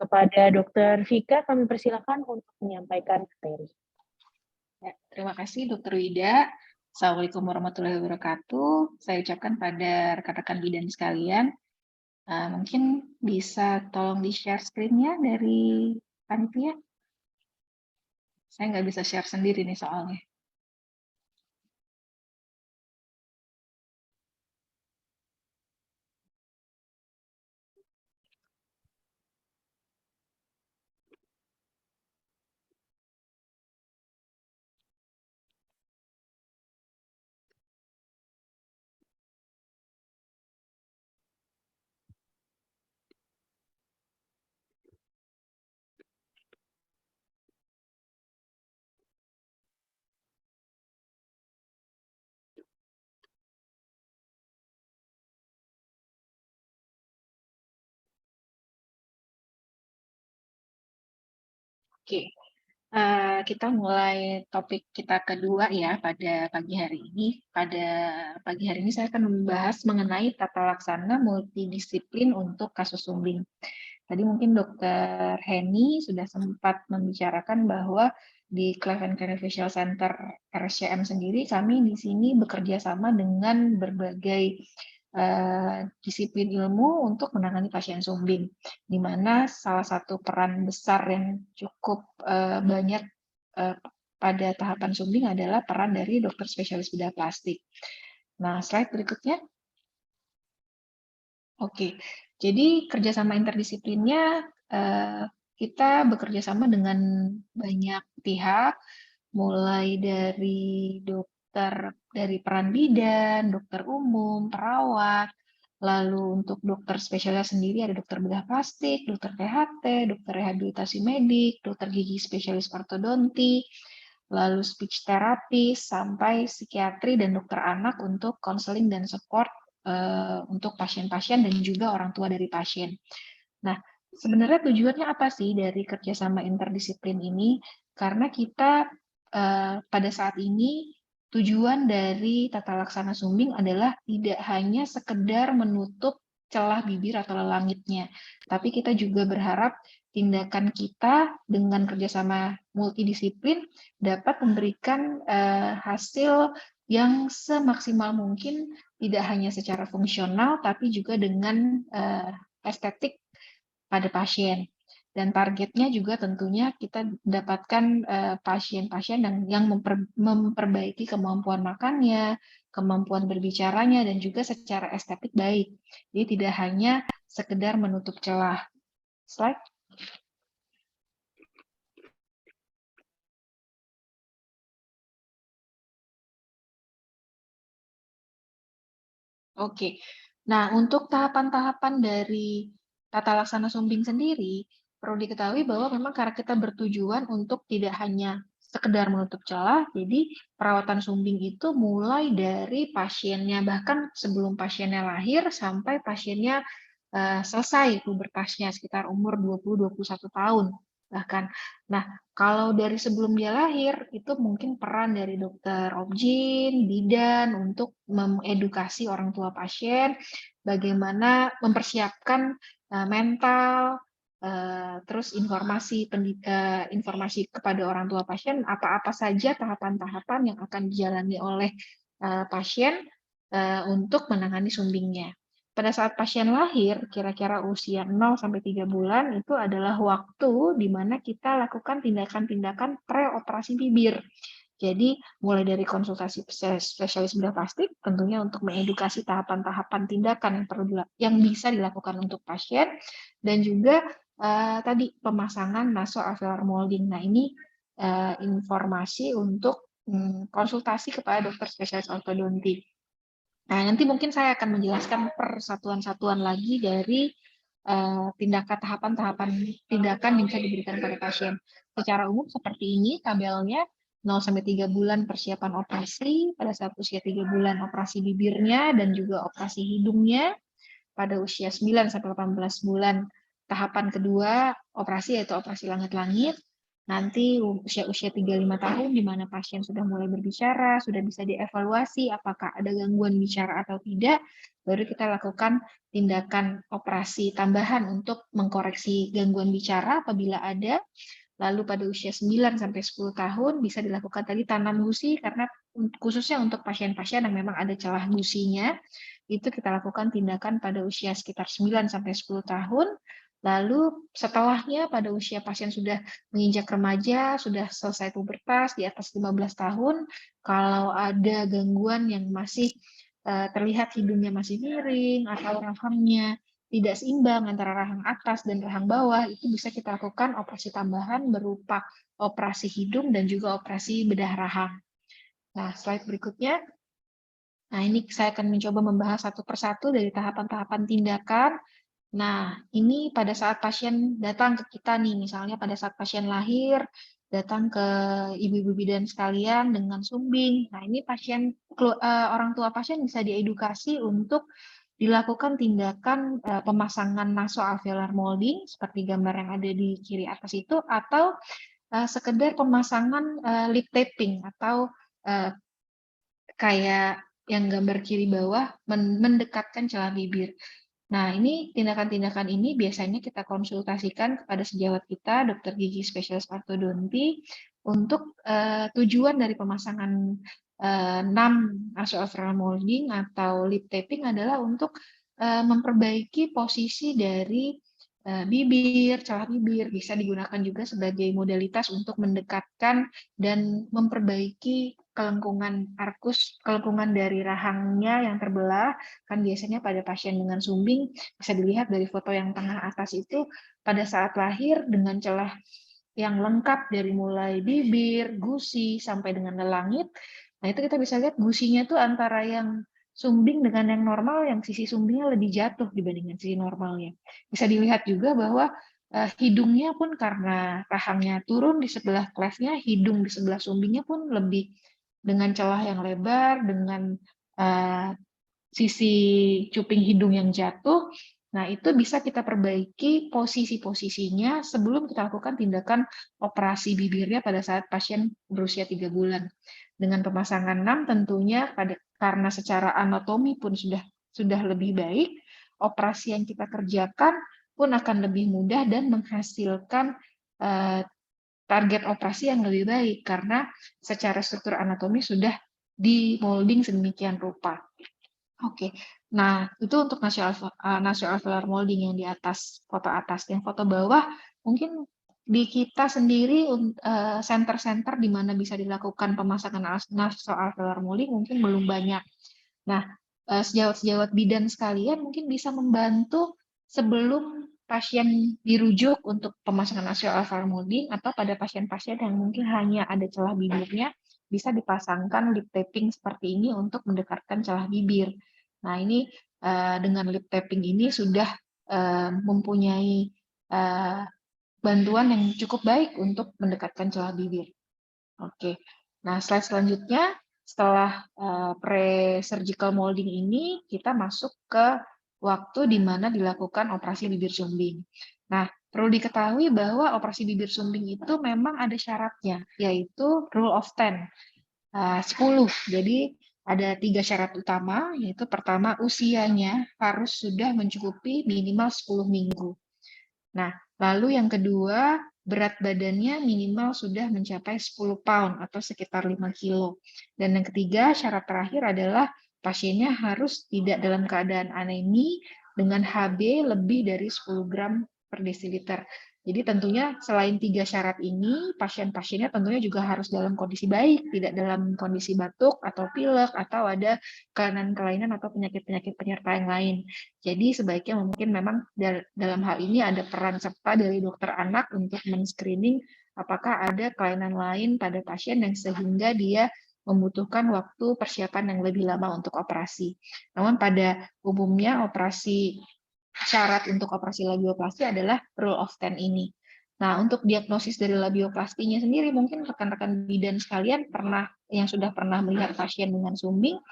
Kepada Dr. Vika, kami persilakan untuk menyampaikan materi. Ya, terima kasih Dr. Wida. Assalamualaikum warahmatullahi wabarakatuh. Saya ucapkan pada rekan-rekan bidan sekalian. Mungkin bisa tolong di-share screen-nya dari panitia. Saya nggak bisa share sendiri nih soalnya. Oke, kita mulai topik kita kedua ya pada pagi hari ini. Pada pagi hari ini saya akan membahas mengenai tata laksana multidisiplin untuk kasus sumbing. Tadi mungkin Dr. Heni sudah sempat membicarakan bahwa di Cleft Craniofacial Center RSCM sendiri kami di sini bekerja sama dengan berbagai disiplin ilmu untuk menangani pasien sumbing, di mana salah satu peran besar yang cukup banyak pada tahapan sumbing adalah peran dari dokter spesialis bedah plastik. Nah, slide berikutnya. Oke, jadi kerjasama interdisiplinnya kita bekerja sama dengan banyak pihak, mulai dari dokter dari peran bidan, dokter umum, perawat, lalu untuk dokter spesialis sendiri ada dokter bedah plastik, dokter THT, dokter rehabilitasi medik, dokter gigi spesialis ortodonti, lalu speech therapy, sampai psikiatri dan dokter anak untuk konseling dan support untuk pasien-pasien dan juga orang tua dari pasien. Nah, sebenarnya tujuannya apa sih dari kerjasama interdisiplin ini? Karena kita pada saat ini tujuan dari tata laksana sumbing adalah tidak hanya sekedar menutup celah bibir atau lelangitnya, tapi kita juga berharap tindakan kita dengan kerjasama multidisiplin dapat memberikan hasil yang semaksimal mungkin, tidak hanya secara fungsional, tapi juga dengan estetik pada pasien. Dan targetnya juga tentunya kita dapatkan pasien-pasien yang memperbaiki kemampuan makannya, kemampuan berbicaranya, dan juga secara estetik baik. Jadi tidak hanya sekedar menutup celah. Slide. Oke, nah untuk tahapan-tahapan dari tata laksana sumbing sendiri, perlu diketahui bahwa memang karena kita bertujuan untuk tidak hanya sekedar menutup celah, jadi perawatan sumbing itu mulai dari pasiennya, bahkan sebelum pasiennya lahir sampai pasiennya selesai pubertasnya sekitar umur 20-21 tahun bahkan. Nah, kalau dari sebelum dia lahir, itu mungkin peran dari dokter obgyn, bidan untuk mengedukasi orang tua pasien, bagaimana mempersiapkan mental, terus informasi kepada orang tua pasien, apa-apa saja tahapan-tahapan yang akan dijalani oleh pasien untuk menangani sumbingnya. Pada saat pasien lahir, kira-kira usia 0-3 bulan, itu adalah waktu di mana kita lakukan tindakan-tindakan preoperasi bibir. Jadi, mulai dari konsultasi spesialis bedah plastik, tentunya untuk mengedukasi tahapan-tahapan tindakan yang bisa dilakukan untuk pasien, dan juga tadi pemasangan nasoalveolar molding. Nah, ini informasi untuk konsultasi kepada dokter spesialis ortodonti. Nah, nanti mungkin saya akan menjelaskan per satuan-satuan lagi dari tahapan-tahapan tindakan yang bisa diberikan pada pasien. Secara umum seperti ini tabelnya, 0-3 bulan persiapan operasi, pada saat usia 3 bulan operasi bibirnya dan juga operasi hidungnya, pada usia 9-18 bulan tahapan kedua operasi yaitu operasi langit-langit, nanti usia-usia 35 tahun di mana pasien sudah mulai berbicara, sudah bisa dievaluasi apakah ada gangguan bicara atau tidak, baru kita lakukan tindakan operasi tambahan untuk mengkoreksi gangguan bicara apabila ada. Lalu pada usia 9-10 tahun bisa dilakukan tadi tanam gusi, karena khususnya untuk pasien-pasien yang memang ada celah gusinya, itu kita lakukan tindakan pada usia sekitar 9-10 tahun. Lalu setelahnya pada usia pasien sudah menginjak remaja, sudah selesai pubertas di atas 15 tahun, kalau ada gangguan yang masih terlihat hidungnya masih miring atau rahangnya tidak seimbang antara rahang atas dan rahang bawah, itu bisa kita lakukan operasi tambahan berupa operasi hidung dan juga operasi bedah rahang. Nah, slide berikutnya. Nah, ini saya akan mencoba membahas satu persatu dari tahapan-tahapan tindakan. Nah, ini pada saat pasien datang ke kita nih, misalnya pada saat pasien lahir, datang ke ibu-ibu bidan sekalian dengan sumbing. Nah, ini orang tua pasien bisa diedukasi untuk dilakukan tindakan pemasangan nasoalveolar molding, seperti gambar yang ada di kiri atas itu, atau sekedar pemasangan lip taping atau kayak yang gambar kiri bawah mendekatkan celah bibir. Nah, ini tindakan-tindakan ini biasanya kita konsultasikan kepada sejawat kita, dokter gigi spesialis ortodonti, untuk tujuan dari pemasangan NAM nasolateral molding atau lip taping adalah untuk memperbaiki posisi dari bibir, celah bibir, bisa digunakan juga sebagai modalitas untuk mendekatkan dan memperbaiki kelengkungan arkus, kelengkungan dari rahangnya yang terbelah. Kan biasanya pada pasien dengan sumbing, bisa dilihat dari foto yang tengah atas itu, pada saat lahir dengan celah yang lengkap dari mulai bibir, gusi, sampai dengan langit. Nah, itu kita bisa lihat gusinya tuh antara yang sumbing dengan yang normal, yang sisi sumbingnya lebih jatuh dibandingkan sisi normalnya. Bisa dilihat juga bahwa hidungnya pun karena rahangnya turun di sebelah cleft-nya, hidung di sebelah sumbingnya pun lebih dengan celah yang lebar, dengan sisi cuping hidung yang jatuh. Nah, itu bisa kita perbaiki posisi-posisinya sebelum kita lakukan tindakan operasi bibirnya pada saat pasien berusia 3 bulan. Dengan pemasangan NAM tentunya karena secara anatomi pun sudah lebih baik, operasi yang kita kerjakan pun akan lebih mudah dan menghasilkan target operasi yang lebih baik karena secara struktur anatomi sudah di molding sedemikian rupa. Oke, nah itu untuk nasolateral molding yang di atas, foto atas. Yang foto bawah mungkin di kita sendiri center-center di mana bisa dilakukan pemasangan nasolateral molding mungkin belum banyak. Nah, sejawat-sejawat bidan sekalian mungkin bisa membantu sebelum pasien dirujuk untuk pemasangan nasolateral molding atau pada pasien-pasien yang mungkin hanya ada celah bibirnya bisa dipasangkan lip taping seperti ini untuk mendekatkan celah bibir. Nah, ini dengan lip taping ini sudah mempunyai bantuan yang cukup baik untuk mendekatkan celah bibir. Oke, nah slide selanjutnya setelah pre-surgical molding ini kita masuk ke waktu di mana dilakukan operasi bibir sumbing. Nah, perlu diketahui bahwa operasi bibir sumbing itu memang ada syaratnya, yaitu rule of 10, 10. Jadi ada 3 syarat utama, yaitu pertama usianya harus sudah mencukupi minimal 10 minggu. Nah, lalu yang kedua, berat badannya minimal sudah mencapai 10 pound atau sekitar 5 kilo. Dan yang ketiga, syarat terakhir adalah pasiennya harus tidak dalam keadaan anemi dengan HB lebih dari 10 gram per desiliter. Jadi tentunya selain 3 syarat ini, pasien-pasiennya tentunya juga harus dalam kondisi baik, tidak dalam kondisi batuk atau pilek, atau ada kelainan-kelainan atau penyakit-penyakit penyerta yang lain. Jadi sebaiknya mungkin memang dalam hal ini ada peran serta dari dokter anak untuk men-screening apakah ada kelainan lain pada pasien yang sehingga dia membutuhkan waktu persiapan yang lebih lama untuk operasi. Namun pada umumnya syarat untuk operasi labioplasti adalah rule of 10 ini. Nah, untuk diagnosis dari labioplastinya sendiri, mungkin rekan-rekan bidan sekalian yang sudah pernah melihat pasien dengan sumbing.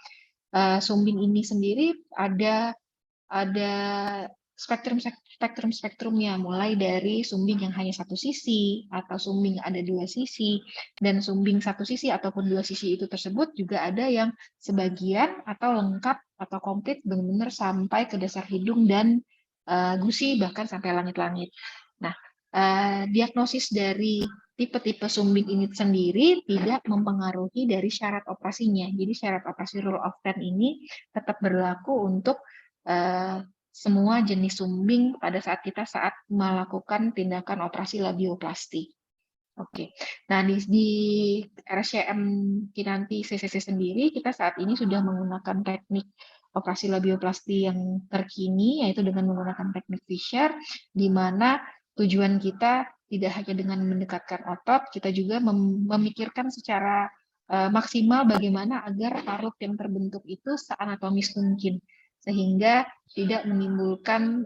Sumbing ini sendiri ada spektrumnya, mulai dari sumbing yang hanya satu sisi, atau sumbing ada 2 sisi, dan sumbing satu sisi ataupun 2 sisi itu tersebut juga ada yang sebagian atau lengkap atau komplit benar-benar sampai ke dasar hidung dan gusi, bahkan sampai langit-langit. Nah, diagnosis dari tipe-tipe sumbing ini sendiri tidak mempengaruhi dari syarat operasinya. Jadi syarat operasi rule of 10 ini tetap berlaku untuk semua jenis sumbing pada saat kita melakukan tindakan operasi labioplasti. Oke, nah di RSCM Kinanti CCC sendiri kita saat ini sudah menggunakan teknik operasi labioplasti yang terkini, yaitu dengan menggunakan teknik Fisher, di mana tujuan kita tidak hanya dengan mendekatkan otot, kita juga memikirkan secara maksimal bagaimana agar parut yang terbentuk itu seanatomis mungkin, sehingga tidak menimbulkan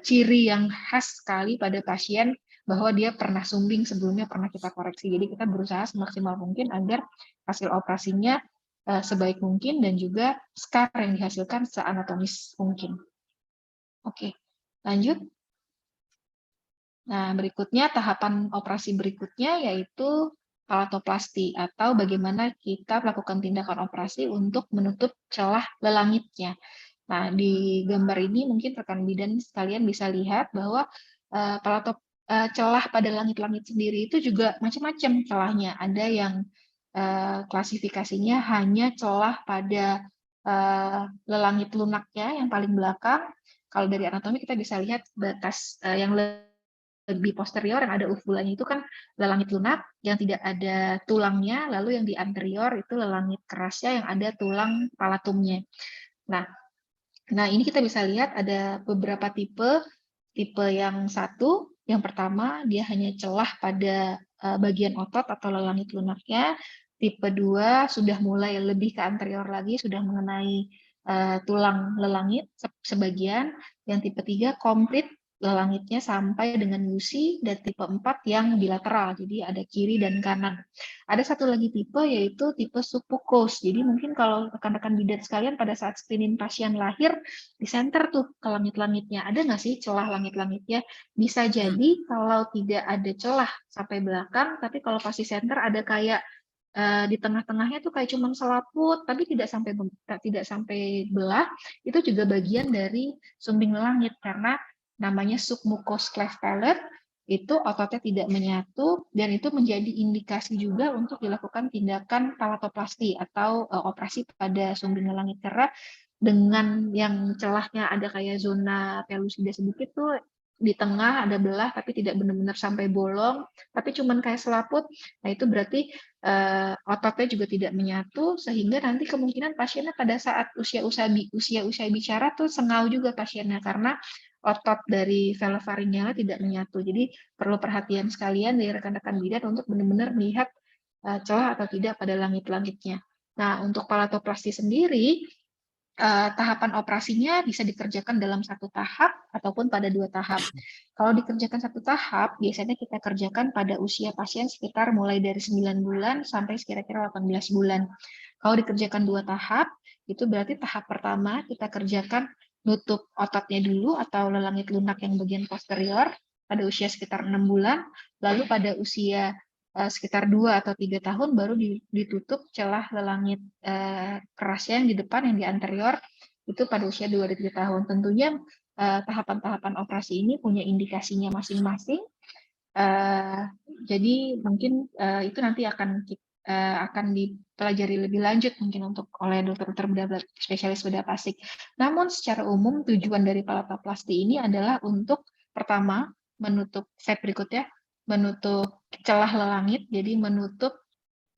ciri yang khas sekali pada pasien bahwa dia pernah sumbing sebelumnya pernah kita koreksi. Jadi kita berusaha semaksimal mungkin agar hasil operasinya sebaik mungkin dan juga scar yang dihasilkan seanatomis mungkin. Oke, lanjut. Nah, berikutnya tahapan operasi berikutnya yaitu palatoplasti atau bagaimana kita melakukan tindakan operasi untuk menutup celah lelangitnya. Nah, di gambar ini mungkin rekan bidan sekalian bisa lihat bahwa celah pada langit-langit sendiri itu juga macam-macam celahnya. Ada yang klasifikasinya hanya celah pada lelangit lunaknya yang paling belakang. Kalau dari anatomi kita bisa lihat batas yang lebih posterior yang ada uvulanya itu kan lelangit lunak yang tidak ada tulangnya, lalu yang di anterior itu lelangit kerasnya yang ada tulang palatumnya. Nah, ini kita bisa lihat ada beberapa tipe. Tipe yang satu, yang pertama dia hanya celah pada bagian otot atau lelangit lunaknya. Tipe 2 sudah mulai lebih ke anterior lagi, sudah mengenai tulang lelangit sebagian. Yang tipe 3 komplit lelangitnya sampai dengan gusi, dan tipe 4 yang bilateral, jadi ada kiri dan kanan. Ada satu lagi tipe yaitu tipe submucous. Jadi mungkin kalau rekan-rekan bidan sekalian pada saat screening pasien lahir di center tuh ke langit-langitnya, ada nggak sih celah langit-langitnya? Bisa jadi kalau tidak ada celah sampai belakang, tapi kalau pas di center ada kayak di tengah-tengahnya tuh kayak cuman selaput, tapi tidak sampai belah, itu juga bagian dari sumbing lelangit karena namanya submucous cleft palate, itu ototnya tidak menyatu, dan itu menjadi indikasi juga untuk dilakukan tindakan palatoplasti atau operasi pada sumbing lelangit, karena dengan yang celahnya ada kayak zona pelusida sedikit tuh di tengah ada belah tapi tidak benar-benar sampai bolong, tapi cuman kayak selaput. Nah, itu berarti ototnya juga tidak menyatu, sehingga nanti kemungkinan pasiennya pada saat usia bicara tuh sengau juga pasiennya karena otot dari velopharyngealnya tidak menyatu. Jadi perlu perhatian sekalian dari rekan-rekan bidan untuk benar-benar melihat celah atau tidak pada langit-langitnya. Nah, untuk palatoplasti sendiri, tahapan operasinya bisa dikerjakan dalam satu tahap ataupun pada 2 tahap. Kalau dikerjakan satu tahap, biasanya kita kerjakan pada usia pasien sekitar mulai dari 9 bulan sampai kira-kira 18 bulan. Kalau dikerjakan 2 tahap, itu berarti tahap pertama kita kerjakan nutup ototnya dulu atau lelangit lunak yang bagian posterior pada usia sekitar 6 bulan, lalu pada usia sekitar 2 atau 3 tahun baru ditutup celah lelangit kerasnya yang di depan, yang di anterior, itu pada usia 2 dan 3 tahun. Tentunya tahapan-tahapan operasi ini punya indikasinya masing-masing. Jadi mungkin itu nanti akan dipelajari lebih lanjut mungkin untuk oleh dokter-dokter bedah spesialis bedah plastik. Namun secara umum tujuan dari palatoplasti ini adalah untuk pertama menutup slide berikutnya, menutup celah lelangit, jadi menutup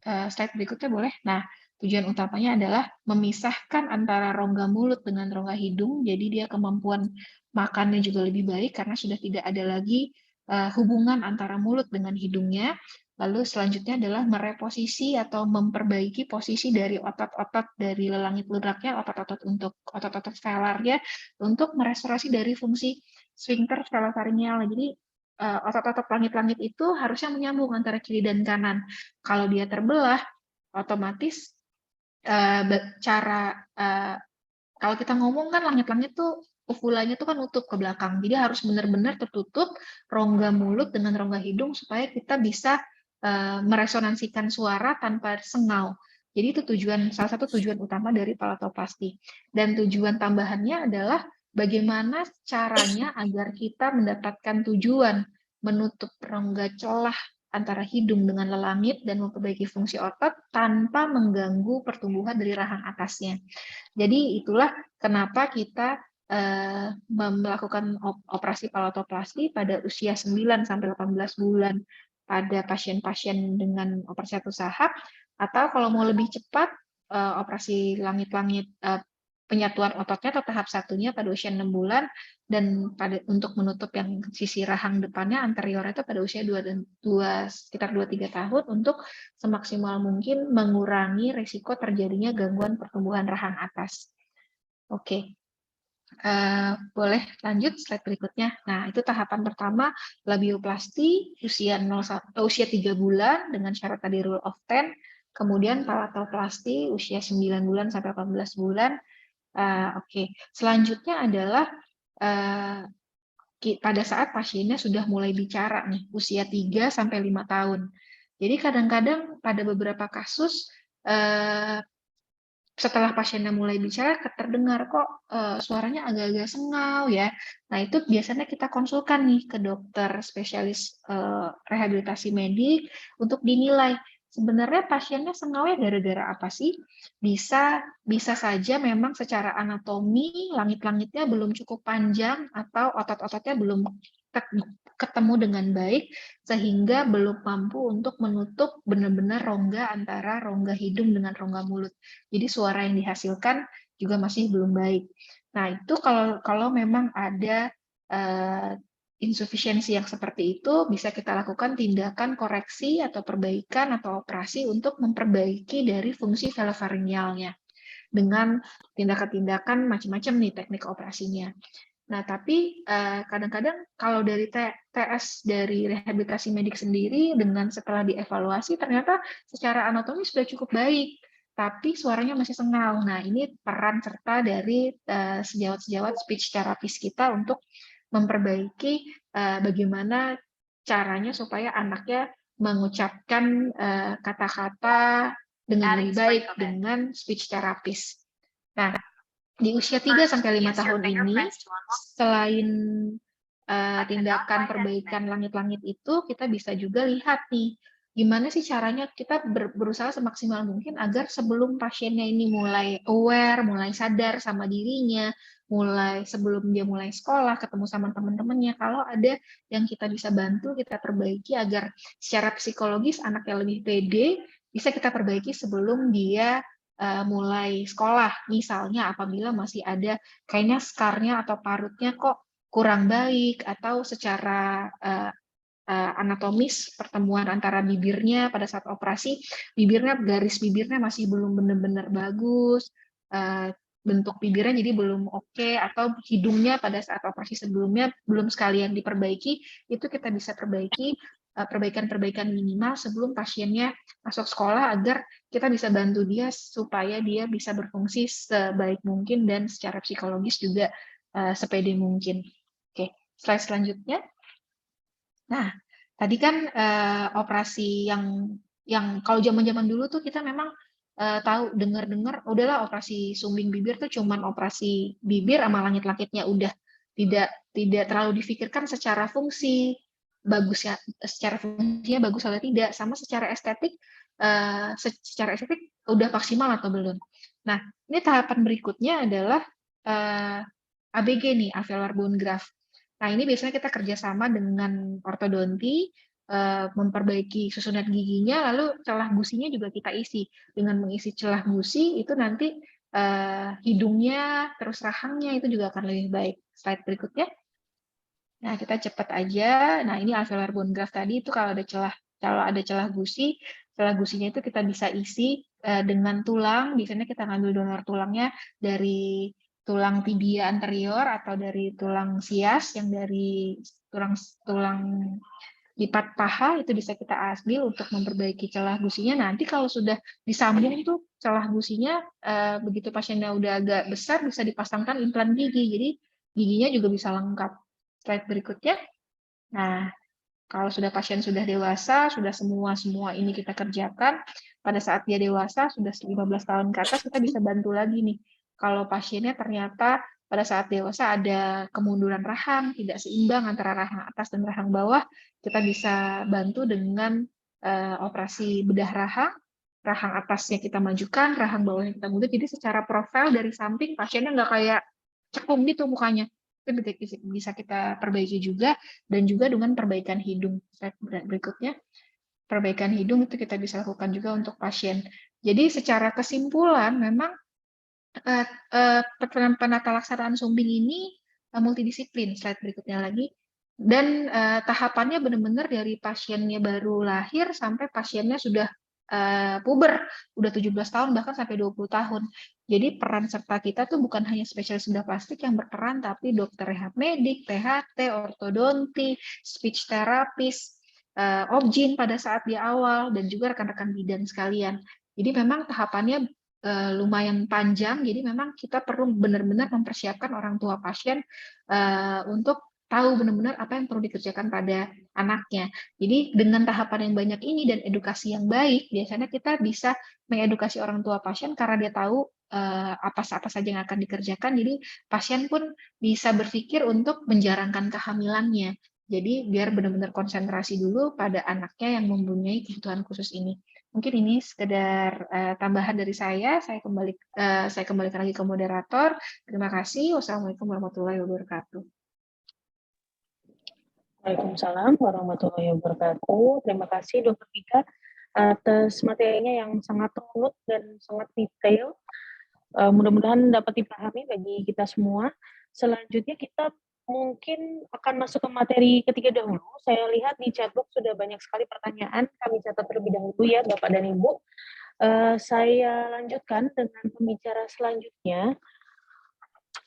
slide berikutnya boleh. Nah, tujuan utamanya adalah memisahkan antara rongga mulut dengan rongga hidung, jadi dia kemampuan makannya juga lebih baik karena sudah tidak ada lagi hubungan antara mulut dengan hidungnya. Lalu selanjutnya adalah mereposisi atau memperbaiki posisi dari otot-otot dari lelangit lunaknya, otot-otot velarnya, untuk merestorasi dari fungsi sphincter velopharyngeal. Jadi otot-otot langit-langit itu harusnya menyambung antara kiri dan kanan. Kalau dia terbelah, otomatis kalau kita ngomong kan langit-langit tuh uvulanya tuh kan nutup ke belakang. Jadi harus benar-benar tertutup rongga mulut dengan rongga hidung supaya kita bisa meresonansikan suara tanpa sengau. Jadi itu salah satu tujuan utama dari palatoplasti. Dan tujuan tambahannya adalah bagaimana caranya agar kita mendapatkan tujuan menutup rongga celah antara hidung dengan lelangit dan memperbaiki fungsi otot tanpa mengganggu pertumbuhan dari rahang atasnya. Jadi itulah kenapa kita melakukan operasi palatoplasti pada usia 9 sampai 18 bulan pada pasien-pasien dengan operasi satu tahap, atau kalau mau lebih cepat operasi langit-langit penyatuan ototnya atau tahap satunya pada usia 6 bulan, dan untuk menutup yang sisi rahang depannya anterior itu pada usia sekitar 2-3 tahun untuk semaksimal mungkin mengurangi risiko terjadinya gangguan pertumbuhan rahang atas. Oke. Boleh lanjut slide berikutnya. Nah, itu tahapan pertama, labioplasti usia 3 bulan dengan syarat tadi rule of 10, kemudian palatoplasti usia 9 bulan sampai 18 bulan. Oke. Selanjutnya adalah pada saat pasiennya sudah mulai bicara nih, usia 3 sampai 5 tahun. Jadi kadang-kadang pada beberapa kasus setelah pasiennya mulai bicara terdengar kok suaranya agak-agak sengau ya. Nah, itu biasanya kita konsulkan nih ke dokter spesialis rehabilitasi medik untuk dinilai sebenarnya pasiennya sengau ya gara-gara apa sih? Bisa saja memang secara anatomi langit-langitnya belum cukup panjang atau otot-ototnya belum ketemu dengan baik sehingga belum mampu untuk menutup benar-benar rongga antara rongga hidung dengan rongga mulut. Jadi suara yang dihasilkan juga masih belum baik. Nah, itu kalau memang ada insufisiensi yang seperti itu, bisa kita lakukan tindakan koreksi atau perbaikan atau operasi untuk memperbaiki dari fungsi velofaringialnya dengan tindakan-tindakan macam-macam nih teknik operasinya. Nah, tapi kadang-kadang kalau dari TS dari rehabilitasi medik sendiri dengan setelah dievaluasi ternyata secara anatomi sudah cukup baik, tapi suaranya masih sengau. Nah, ini peran serta dari sejawat-sejawat speech therapist kita untuk memperbaiki bagaimana caranya supaya anaknya mengucapkan kata-kata dengan lebih baik dengan speech therapist. Nah, di usia 3 sampai 5 tahun ini, selain tindakan perbaikan langit-langit itu, kita bisa juga lihat nih, gimana sih caranya kita berusaha semaksimal mungkin agar sebelum pasiennya ini mulai aware, mulai sadar sama dirinya, sebelum dia mulai sekolah, ketemu sama teman-temannya, kalau ada yang kita bisa bantu, kita perbaiki agar secara psikologis anaknya lebih pede, bisa kita perbaiki sebelum dia mulai sekolah. Misalnya apabila masih ada kayaknya skarnya atau parutnya kok kurang baik, atau secara anatomis pertemuan antara bibirnya pada saat operasi, garis bibirnya masih belum benar-benar bagus, bentuk bibirnya jadi belum oke, atau hidungnya pada saat operasi sebelumnya belum sekalian diperbaiki, itu kita bisa perbaiki perbaikan-perbaikan minimal sebelum pasiennya masuk sekolah agar kita bisa bantu dia supaya dia bisa berfungsi sebaik mungkin dan secara psikologis juga sepede mungkin. Oke, slide selanjutnya. Nah, tadi kan operasi yang kalau zaman-zaman dulu tuh kita memang tahu dengar-dengar udahlah operasi sumbing bibir tuh cuman operasi bibir sama langit-langitnya udah tidak terlalu difikirkan secara fungsi bagusnya, secara fungsinya bagus atau tidak, sama secara estetik udah maksimal atau belum. Nah, ini tahapan berikutnya adalah ABG nih, alveolar bone graft. Nah, ini biasanya kita kerjasama dengan ortodonti, memperbaiki susunan giginya, lalu celah gusinya juga kita isi. Dengan mengisi celah gusi, itu nanti hidungnya, terus rahangnya itu juga akan lebih baik. Slide berikutnya. Nah, kita cepat aja. Nah, ini alveolar bone graft tadi itu kalau ada celah gusinya itu kita bisa isi dengan tulang. Biasanya kita ngambil donor tulangnya dari tulang tibia anterior atau dari tulang sias yang dari tulang lipat paha itu bisa kita ambil untuk memperbaiki celah gusinya. Nanti kalau sudah disambung tuh celah gusinya begitu pasiennya udah agak besar bisa dipasangkan implan gigi. Jadi giginya juga bisa lengkap. Slide berikutnya. Nah, kalau pasien sudah dewasa, sudah semua ini kita kerjakan, pada saat dia dewasa, sudah 15 tahun ke atas, kita bisa bantu lagi nih. Kalau pasiennya ternyata pada saat dewasa ada kemunduran rahang, tidak seimbang antara rahang atas dan rahang bawah, kita bisa bantu dengan operasi bedah rahang atasnya kita majukan, rahang bawahnya kita mundur, jadi secara profil dari samping pasiennya nggak kayak cekung gitu mukanya. Itu bisa kita perbaiki juga, dan juga dengan perbaikan hidung. Berikutnya, perbaikan hidung itu kita bisa lakukan juga untuk pasien. Jadi secara kesimpulan, memang penata laksanaan sumbing ini multidisiplin. Slide berikutnya lagi. Dan tahapannya benar-benar dari pasiennya baru lahir sampai pasiennya sudah puber, udah 17 tahun bahkan sampai 20 tahun. Jadi peran serta kita tuh bukan hanya spesialis bedah plastik yang berperan, tapi dokter rehab medik, THT, ortodonti, speech therapist, objin pada saat di awal, dan juga rekan-rekan bidan sekalian. Jadi memang tahapannya lumayan panjang, jadi memang kita perlu benar-benar mempersiapkan orang tua pasien untuk tahu benar-benar apa yang perlu dikerjakan pada anaknya. Jadi dengan tahapan yang banyak ini dan edukasi yang baik, biasanya kita bisa mengedukasi orang tua pasien karena dia tahu apa saja yang akan dikerjakan. Jadi pasien pun bisa berpikir untuk menjalankan kehamilannya. Jadi biar benar-benar konsentrasi dulu pada anaknya yang mempunyai kebutuhan khusus ini. Mungkin ini sekedar tambahan dari saya. Saya kembalikan lagi ke moderator. Terima kasih. Wassalamualaikum warahmatullahi wabarakatuh. Waalaikumsalam warahmatullahi wabarakatuh. Terima kasih Dr. Vika atas materinya yang sangat runut dan sangat detail. Mudah-mudahan dapat dipahami bagi kita semua. Selanjutnya kita mungkin akan masuk ke materi ketiga dahulu. Saya lihat di chatbox sudah banyak sekali pertanyaan. Kami catat terlebih dahulu ya Bapak dan Ibu. Saya lanjutkan dengan pembicara selanjutnya.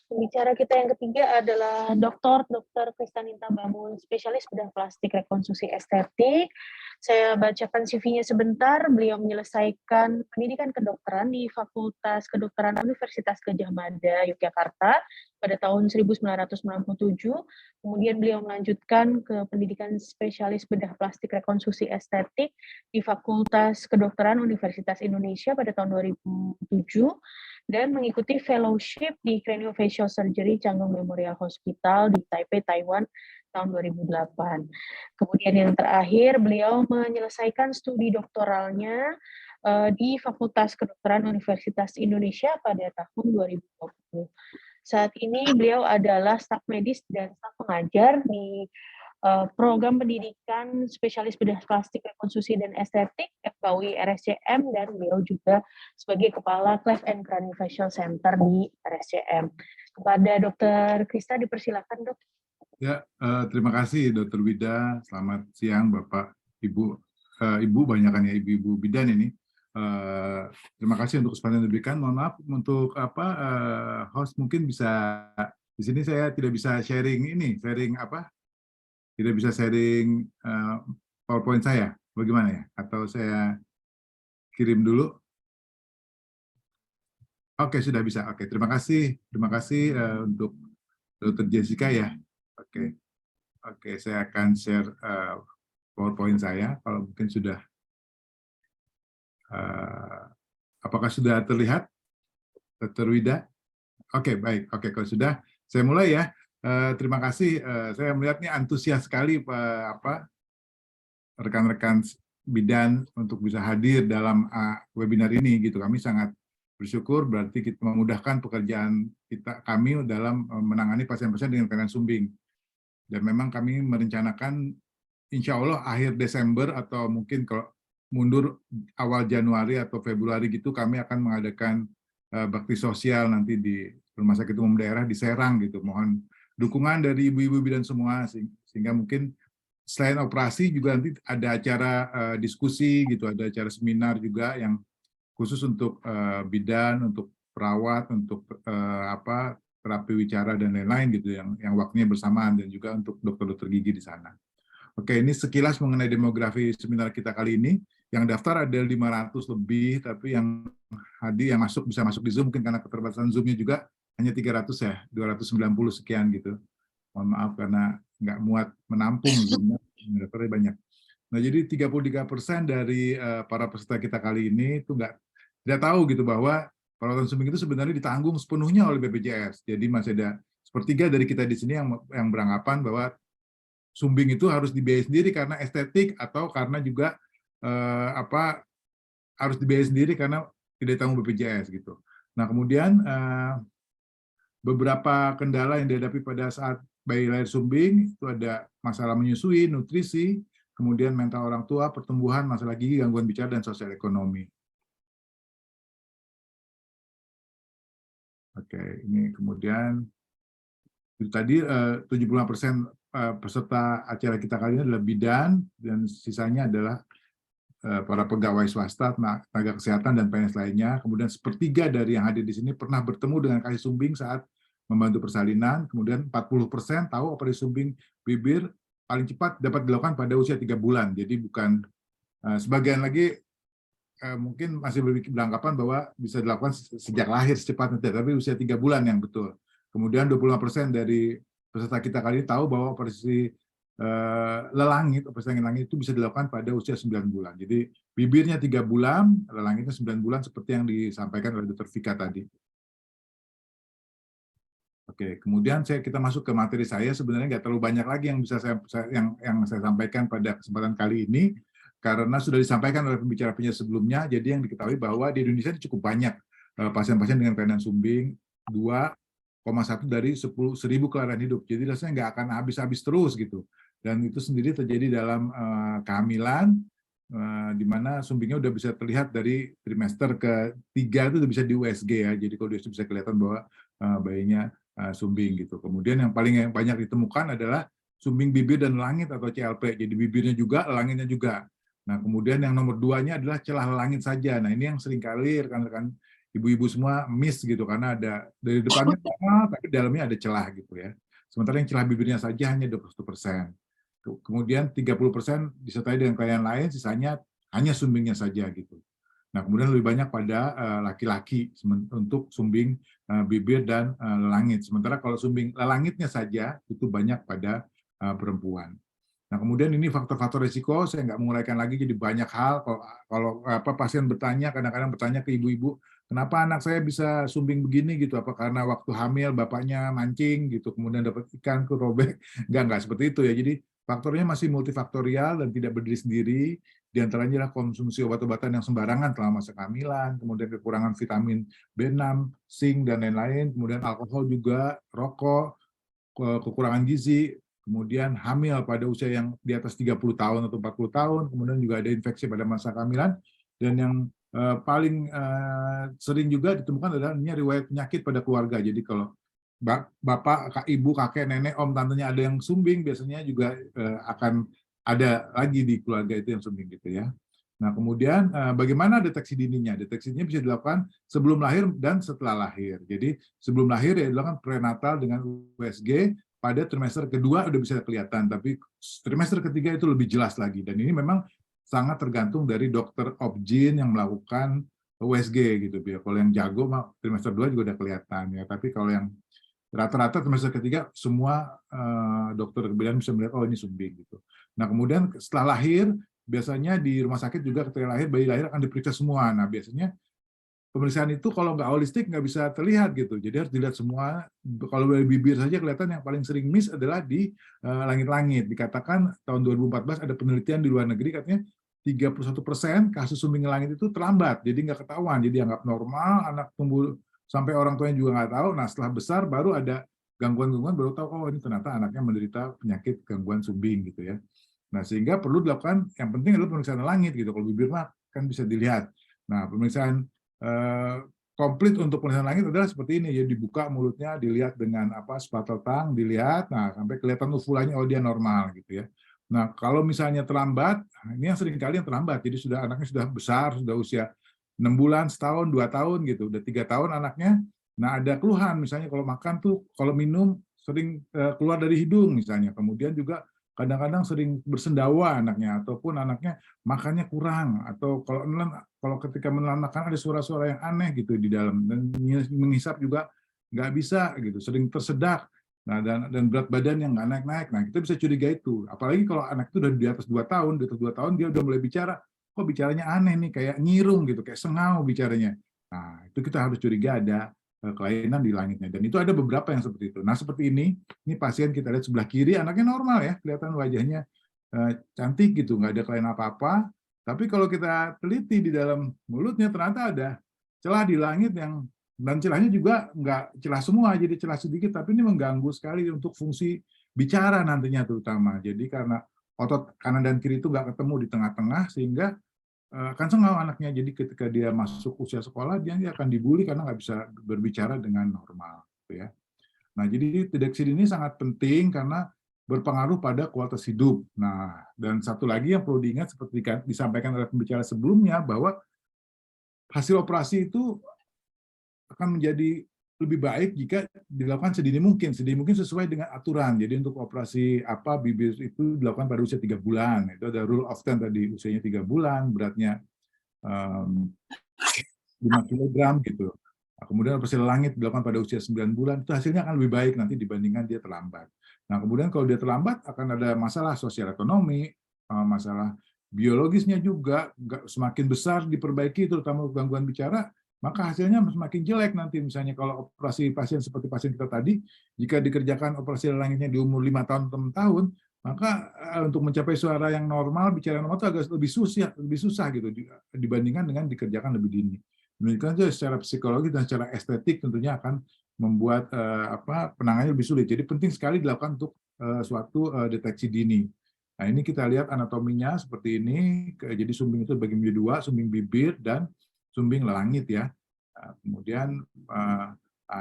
Pembicara kita yang ketiga adalah Dr. Kristaninta Bamun, spesialis bedah plastik rekonstruksi estetik. Saya bacakan CV-nya sebentar. Beliau menyelesaikan pendidikan kedokteran di Fakultas Kedokteran Universitas Gadjah Mada, Yogyakarta pada tahun 1997. Kemudian beliau melanjutkan ke pendidikan spesialis bedah plastik rekonstruksi estetik di Fakultas Kedokteran Universitas Indonesia pada tahun 2007. Dan mengikuti fellowship di Craniofacial Surgery Changnong Memorial Hospital di Taipei, Taiwan tahun 2008. Kemudian yang terakhir, beliau menyelesaikan studi doktoralnya di Fakultas Kedokteran Universitas Indonesia pada tahun 2020. Saat ini beliau adalah staf medis dan staf pengajar di program pendidikan spesialis bedah plastik rekonstruksi dan estetik FKUI RSCM, dan beliau juga sebagai kepala Cleft and Craniofacial Center di RSCM. Kepada Dr. Krista dipersilakan, Dok. Ya, terima kasih Dr. Wida. Selamat siang Bapak, Ibu. Ibu banyakan ya, ibu-ibu bidan ini. Terima kasih untuk kesempatan yang diberikan. Mohon maaf untuk host mungkin bisa di sini saya tidak bisa sharing tidak bisa sharing PowerPoint saya, bagaimana ya? Atau saya kirim dulu? Oke, sudah bisa. Oke, terima kasih untuk Dr. Jessica ya. Oke, saya akan share PowerPoint saya. Kalau mungkin sudah, apakah sudah terlihat, Dr. Wida? Oke, baik. Oke, kalau sudah, saya mulai ya. Terima kasih. Saya melihatnya antusias sekali rekan-rekan bidan untuk bisa hadir dalam webinar ini. Gitu, kami sangat bersyukur. Berarti kita memudahkan pekerjaan kami dalam menangani pasien-pasien dengan kelainan sumbing. Dan memang kami merencanakan, insya Allah akhir Desember atau mungkin kalau mundur awal Januari atau Februari gitu, kami akan mengadakan bakti sosial nanti di Rumah Sakit Umum Daerah di Serang gitu. Mohon dukungan dari ibu-ibu bidan semua, sehingga mungkin selain operasi juga nanti ada acara diskusi gitu, ada acara seminar juga yang khusus untuk bidan, untuk perawat, untuk terapi wicara dan lain-lain gitu, yang waktunya bersamaan, dan juga untuk dokter-dokter gigi di sana. Oke, ini sekilas mengenai demografi seminar kita kali ini. Yang daftar ada 500 lebih, tapi yang hadir, yang bisa masuk di Zoom, mungkin karena keterbatasan Zoom-nya juga hanya 300 ya, 290 sekian gitu. Mohon maaf karena nggak muat menampung, daftarnya banyak. Nah, jadi 33% dari para peserta kita kali ini itu tidak tahu gitu bahwa perawatan sumbing itu sebenarnya ditanggung sepenuhnya oleh BPJS. Jadi masih ada sepertiga dari kita di sini yang beranggapan bahwa sumbing itu harus dibiayai sendiri karena estetik, atau karena juga harus dibiayai sendiri karena tidak ditanggung BPJS gitu. Nah, kemudian beberapa kendala yang dihadapi pada saat bayi lahir sumbing itu ada masalah menyusui, nutrisi, kemudian mental orang tua, pertumbuhan, masalah gigi, gangguan bicara, dan sosial ekonomi. Oke, ini kemudian itu tadi 75% peserta acara kita kali ini adalah bidan, dan sisanya adalah para pegawai swasta, tenaga kesehatan, dan PNS lainnya. Kemudian sepertiga dari yang hadir di sini pernah bertemu dengan kasih sumbing saat membantu persalinan. Kemudian 40% tahu operasi sumbing bibir paling cepat dapat dilakukan pada usia 3 bulan. Jadi bukan, sebagian lagi mungkin masih beranggapan bahwa bisa dilakukan sejak lahir secepatnya, tapi usia 3 bulan yang betul. Kemudian 25% dari peserta kita kali ini tahu bahwa operasi lelangit, operasi langit itu bisa dilakukan pada usia 9 bulan. Jadi bibirnya 3 bulan, lelangitnya 9 bulan seperti yang disampaikan oleh Dr. Vika tadi. Oke, kemudian kita masuk ke materi saya. Sebenarnya nggak terlalu banyak lagi yang bisa yang saya sampaikan pada kesempatan kali ini, karena sudah disampaikan oleh pembicara-pembicara sebelumnya. Jadi yang diketahui bahwa di Indonesia cukup banyak pasien-pasien dengan kelainan sumbing, 2,1 dari 1.000 kelahiran hidup. Jadi rasanya nggak akan habis-habis terus gitu. Dan itu sendiri terjadi dalam kehamilan, di mana sumbingnya udah bisa terlihat dari trimester ke-3 itu udah bisa di USG ya. Jadi kalau bisa kelihatan bahwa bayinya sumbing gitu. Kemudian yang paling banyak ditemukan adalah sumbing bibir dan langit atau CLP. Jadi bibirnya juga, langitnya juga. Nah, kemudian yang nomor 2-nya adalah celah langit saja. Nah, ini yang seringkali rekan-rekan ibu-ibu semua miss gitu, karena ada dari depannya tapi dalamnya ada celah gitu ya. Sementara yang celah bibirnya saja hanya 21%. Kemudian 30% disertai dengan kelainan lain, sisanya hanya sumbingnya saja gitu. Nah, kemudian lebih banyak pada laki-laki untuk sumbing bibir dan langit. Sementara kalau sumbing langitnya saja itu banyak pada perempuan. Nah, kemudian ini faktor-faktor risiko, saya nggak menguraikan lagi, jadi banyak hal. Kalau pasien bertanya, kadang-kadang bertanya ke ibu-ibu, kenapa anak saya bisa sumbing begini gitu? Apa karena waktu hamil bapaknya mancing gitu, kemudian dapat ikan robek? Nggak seperti itu ya. Jadi faktornya masih multifaktorial dan tidak berdiri sendiri. Di antaranya adalah konsumsi obat-obatan yang sembarangan selama masa kehamilan, kemudian kekurangan vitamin B6, zinc, dan lain-lain, kemudian alkohol juga, rokok, kekurangan gizi, kemudian hamil pada usia yang di atas 30 tahun atau 40 tahun, kemudian juga ada infeksi pada masa kehamilan, dan yang paling sering juga ditemukan adalah riwayat penyakit pada keluarga. Jadi kalau bapak, ibu, kakek, nenek, om, tantenya ada yang sumbing, biasanya juga akan ada lagi di keluarga itu yang sumbing gitu ya. Nah, kemudian bagaimana deteksi dininya? Deteksi dini bisa dilakukan sebelum lahir dan setelah lahir. Jadi sebelum lahir ya dilakukan prenatal dengan USG, pada trimester kedua udah bisa kelihatan, tapi trimester ketiga itu lebih jelas lagi. Dan ini memang sangat tergantung dari dokter obgyn yang melakukan USG gitu. Kalau yang jago trimester 2 juga udah kelihatan ya. Tapi kalau yang rata-rata trimester ketiga semua dokter kebidanan bisa melihat oh ini sumbing gitu. Nah, kemudian setelah lahir biasanya di rumah sakit juga ketika lahir, bayi lahir akan diperiksa semua. Nah, biasanya pemeriksaan itu kalau nggak holistik nggak bisa terlihat gitu. Jadi harus dilihat semua. Kalau dari bibir saja kelihatan yang paling sering miss adalah di langit-langit. Dikatakan tahun 2014 ada penelitian di luar negeri katanya 31% kasus sumbing langit itu terlambat. Jadi nggak ketahuan. Jadi anggap normal, anak tumbuh sampai orang tuanya juga nggak tahu. Nah, setelah besar baru ada gangguan-gangguan, baru tahu oh ini ternyata anaknya menderita penyakit gangguan sumbing gitu ya. Nah, sehingga perlu dilakukan, yang penting adalah pemeriksaan langit gitu. Kalau bibir mah kan bisa dilihat. Nah, pemeriksaan komplit untuk pemeriksaan langit adalah seperti ini, ya dibuka mulutnya, dilihat dengan spatel tang, dilihat, nah sampai kelihatan uvulanya, oh dia normal gitu ya. Nah, kalau misalnya terlambat, ini yang sering kali yang terlambat, jadi anaknya sudah besar, sudah usia 6 bulan, setahun, 2 tahun gitu, udah 3 tahun anaknya, nah ada keluhan, misalnya kalau makan tuh, kalau minum sering keluar dari hidung misalnya, kemudian juga kadang-kadang sering bersendawa anaknya, ataupun anaknya makannya kurang, atau kalau ketika menelan makan ada suara-suara yang aneh gitu di dalam, dan menghisap juga nggak bisa gitu, sering tersedak, nah dan berat badan yang nggak naik-naik. Nah, kita bisa curiga itu, apalagi kalau anak itu udah di atas 2 tahun, dia udah mulai bicara, kok bicaranya aneh nih, kayak ngirung gitu, kayak sengau bicaranya. Nah, itu kita harus curiga ada kelainan di langitnya, dan itu ada beberapa yang seperti itu. Nah, seperti ini pasien kita lihat sebelah kiri, anaknya normal ya, kelihatan wajahnya cantik gitu, nggak ada kelainan apa-apa. Tapi kalau kita teliti di dalam mulutnya ternyata ada celah di langit dan celahnya juga nggak celah semua, jadi celah sedikit, tapi ini mengganggu sekali untuk fungsi bicara nantinya terutama. Jadi karena otot kanan dan kiri itu nggak ketemu di tengah-tengah, sehingga akan sengau anaknya. Jadi ketika dia masuk usia sekolah, dia akan dibully karena nggak bisa berbicara dengan normal. Gitu ya. Nah, jadi deteksi ini sangat penting karena berpengaruh pada kualitas hidup. Nah, dan satu lagi yang perlu diingat seperti disampaikan oleh pembicara sebelumnya, bahwa hasil operasi itu akan menjadi lebih baik jika dilakukan sedini mungkin sesuai dengan aturan. Jadi untuk operasi bibir itu dilakukan pada usia 3 bulan. Itu ada rule of thumb tadi, usianya 3 bulan, beratnya 5 kg gitu. Nah, kemudian operasi langit dilakukan pada usia 9 bulan, itu hasilnya akan lebih baik nanti dibandingkan dia terlambat. Nah, kemudian kalau dia terlambat akan ada masalah sosial ekonomi, masalah biologisnya juga semakin besar diperbaiki, terutama gangguan bicara, maka hasilnya semakin jelek nanti. Misalnya kalau operasi pasien seperti pasien kita tadi, jika dikerjakan operasi langitnya di umur 5 tahun, 6 tahun, maka untuk mencapai suara yang normal, bicara normal itu agak lebih susah gitu dibandingkan dengan dikerjakan lebih dini. Demikian juga secara psikologi dan secara estetik tentunya akan membuat penanganannya lebih sulit. Jadi penting sekali dilakukan untuk suatu deteksi dini. Nah, ini kita lihat anatominya seperti ini. Jadi sumbing itu bagi menjadi dua, sumbing bibir dan sumbing langit ya. Nah, kemudian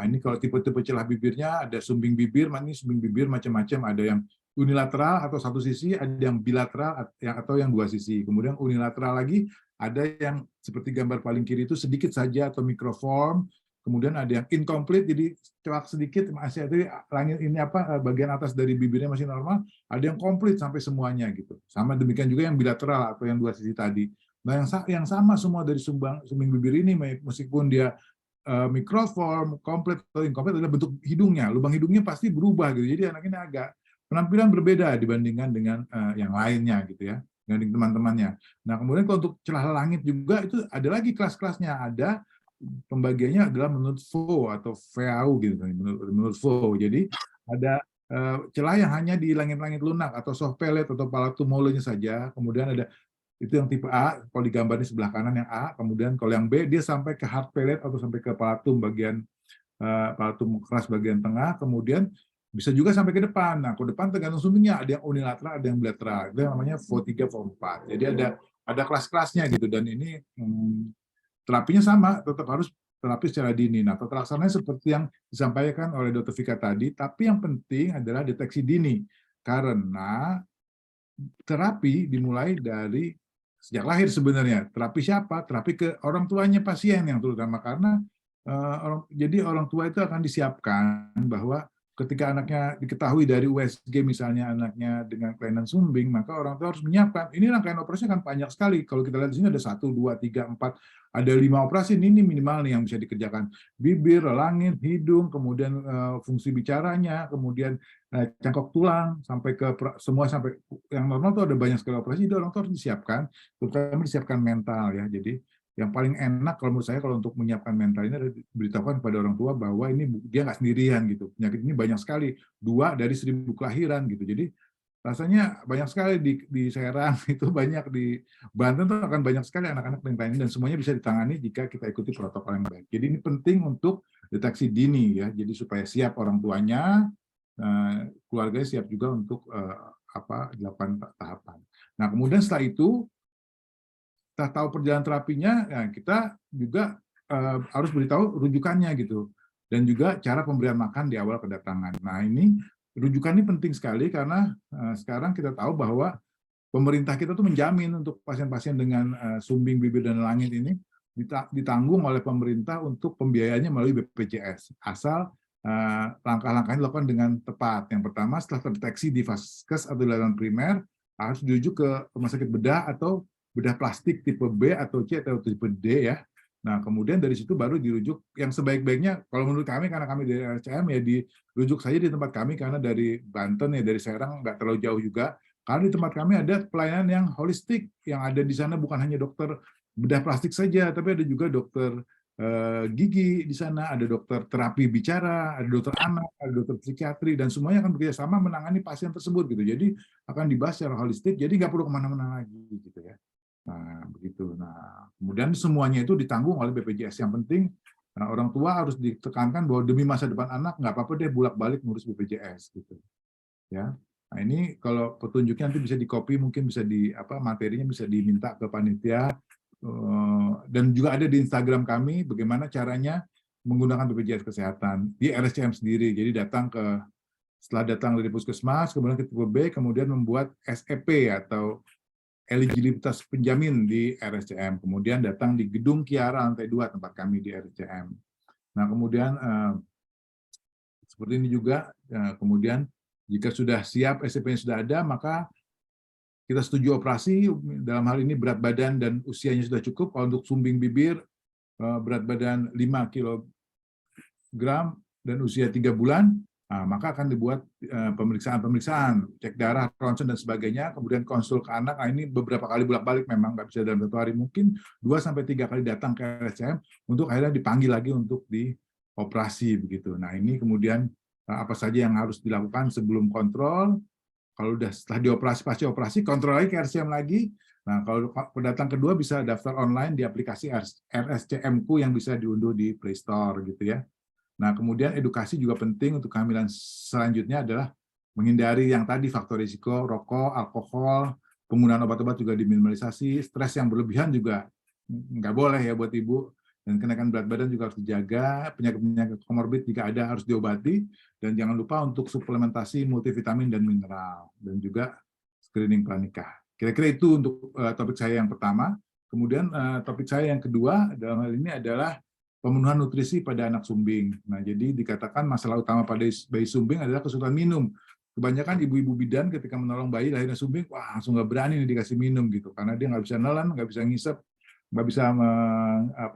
ini kalau tipe-tipe celah bibirnya ada sumbing bibir, ini sumbing bibir macam-macam, ada yang unilateral atau satu sisi, ada yang bilateral atau yang dua sisi. Kemudian unilateral lagi ada yang seperti gambar paling kiri itu sedikit saja atau microform. Kemudian ada yang incomplete, jadi celak sedikit, masih ada langit ini bagian atas dari bibirnya masih normal, ada yang komplit sampai semuanya gitu. Sama demikian juga yang bilateral atau yang dua sisi tadi. Nah, yang sama semua dari sumbing bibir ini, meskipun dia microform, komplit atau incomplete, adalah bentuk hidungnya. Lubang hidungnya pasti berubah gitu. Jadi anak ini agak penampilan berbeda dibandingkan dengan yang lainnya gitu ya, dengan teman-temannya. Nah, kemudian kalau untuk celah langit juga itu ada lagi kelas-kelasnya, ada pembagiannya adalah menurut VO atau VAU gitu, menurut VO. Jadi ada celah yang hanya di langit-langit lunak atau soft pellet atau palatum molenya saja. Kemudian ada itu yang tipe A, kalau digambar di sebelah kanan yang A. Kemudian kalau yang B dia sampai ke hard pellet atau sampai ke palatum bagian palatum keras bagian tengah. Kemudian bisa juga sampai ke depan. Nah, ke depan tergantung sumbingnya, ada yang unilateral, ada yang bilateral. Itu yang namanya VO3, VO4. Jadi ada kelas-kelasnya gitu, dan ini terapinya sama, tetap harus terapi secara dini. Nah, tata laksananya seperti yang disampaikan oleh Dr. Vika tadi, tapi yang penting adalah deteksi dini. Karena terapi dimulai dari sejak lahir sebenarnya. Terapi siapa? Terapi ke orang tuanya pasien yang terutama, karena jadi orang tua itu akan disiapkan bahwa ketika anaknya diketahui dari USG misalnya anaknya dengan kelainan sumbing, maka orang tua harus menyiapkan. Ini rangkaian operasi kan banyak sekali. Kalau kita lihat di sini ada 1, 2, 3, 4, ada 5 operasi. Ini minimal nih yang bisa dikerjakan. Bibir, langit, hidung, kemudian fungsi bicaranya, kemudian cangkok tulang, sampai ke semua sampai yang normal tuh ada banyak sekali operasi. Jadi orang tua harus disiapkan, terutama disiapkan mental ya. Jadi yang paling enak kalau menurut saya kalau untuk menyiapkan mental ini adalah diberitahukan kepada orang tua bahwa ini dia nggak sendirian gitu. Penyakit ini banyak sekali, 2 dari 1000 kelahiran gitu. Jadi rasanya banyak sekali di Serang itu, banyak di Banten tuh akan banyak sekali anak-anak dengan ini, dan semuanya bisa ditangani jika kita ikuti protokol yang baik. Jadi ini penting untuk deteksi dini ya. Jadi supaya siap orang tuanya, keluarganya siap juga untuk dilakukan tahapan. Nah, kemudian setelah itu kita tahu perjalanan terapinya, ya kita juga harus beritahu rujukannya gitu, dan juga cara pemberian makan di awal kedatangan. Nah, ini rujukan ini penting sekali karena sekarang kita tahu bahwa pemerintah kita tuh menjamin untuk pasien-pasien dengan sumbing bibir dan langit ini ditanggung oleh pemerintah untuk pembiayaannya melalui BPJS, asal langkah-langkahnya dilakukan dengan tepat. Yang pertama, setelah terdeteksi di vaskes atau layanan primer, harus dirujuk ke rumah sakit bedah atau bedah plastik tipe B atau C atau tipe D ya. Nah, kemudian dari situ baru dirujuk yang sebaik-baiknya. Kalau menurut kami, karena kami dari RSCM ya dirujuk saja di tempat kami, karena dari Banten ya, dari Serang nggak terlalu jauh juga. Karena di tempat kami ada pelayanan yang holistik, yang ada di sana bukan hanya dokter bedah plastik saja, tapi ada juga dokter gigi di sana, ada dokter terapi bicara, ada dokter anak, ada dokter psikiatri, dan semuanya akan bekerja sama menangani pasien tersebut gitu. Jadi akan dibahas secara holistik, jadi nggak perlu kemana-mana lagi gitu ya. Nah, begitu. Nah, kemudian semuanya itu ditanggung oleh BPJS. Yang penting orang tua harus ditekankan bahwa demi masa depan anak nggak apa-apa deh bolak-balik ngurus BPJS gitu. Ya. Nah, ini kalau petunjuknya nanti bisa di-copy, mungkin bisa materinya bisa diminta ke panitia, dan juga ada di Instagram kami bagaimana caranya menggunakan BPJS Kesehatan di RSCM sendiri. Jadi setelah datang dari puskesmas, kemudian ke tipe B, kemudian membuat SEP atau eligibilitas penjamin di RSCM, kemudian datang di Gedung Kiara lantai 2 tempat kami di RSCM. Nah, kemudian seperti ini juga, kemudian jika sudah siap SEP-nya sudah ada, maka kita setuju operasi. Dalam hal ini berat badan dan usianya sudah cukup. Kalau untuk sumbing bibir, berat badan 5 kg dan usia 3 bulan, maka akan dibuat pemeriksaan-pemeriksaan, cek darah, ronsen dan sebagainya, kemudian konsul ke anak. Nah, ini beberapa kali bolak-balik, memang nggak bisa dalam 1 hari, mungkin 2-3 kali datang ke RSCM untuk akhirnya dipanggil lagi untuk dioperasi begitu. Nah, ini kemudian apa saja yang harus dilakukan sebelum kontrol. Kalau setelah dioperasi, pasca operasi, kontrol lagi ke RSCM lagi. Nah, kalau pendatang kedua bisa daftar online di aplikasi RSCM-ku yang bisa diunduh di Play Store gitu ya. Nah, kemudian edukasi juga penting untuk kehamilan selanjutnya adalah menghindari yang tadi faktor risiko, rokok, alkohol, penggunaan obat-obat juga diminimalisasi, stres yang berlebihan juga nggak boleh ya buat ibu, dan kenaikan berat badan juga harus dijaga, penyakit-penyakit komorbid jika ada harus diobati, dan jangan lupa untuk suplementasi multivitamin dan mineral, dan juga screening pranikah. Kira-kira itu untuk topik saya yang pertama. Kemudian topik saya yang kedua dalam hal ini adalah pemenuhan nutrisi pada anak sumbing. Nah, jadi dikatakan masalah utama pada bayi sumbing adalah kesulitan minum. Kebanyakan ibu-ibu bidan ketika menolong bayi lahirnya sumbing, wah langsung nggak berani nih dikasih minum gitu, karena dia nggak bisa nelan, nggak bisa ngisep, nggak bisa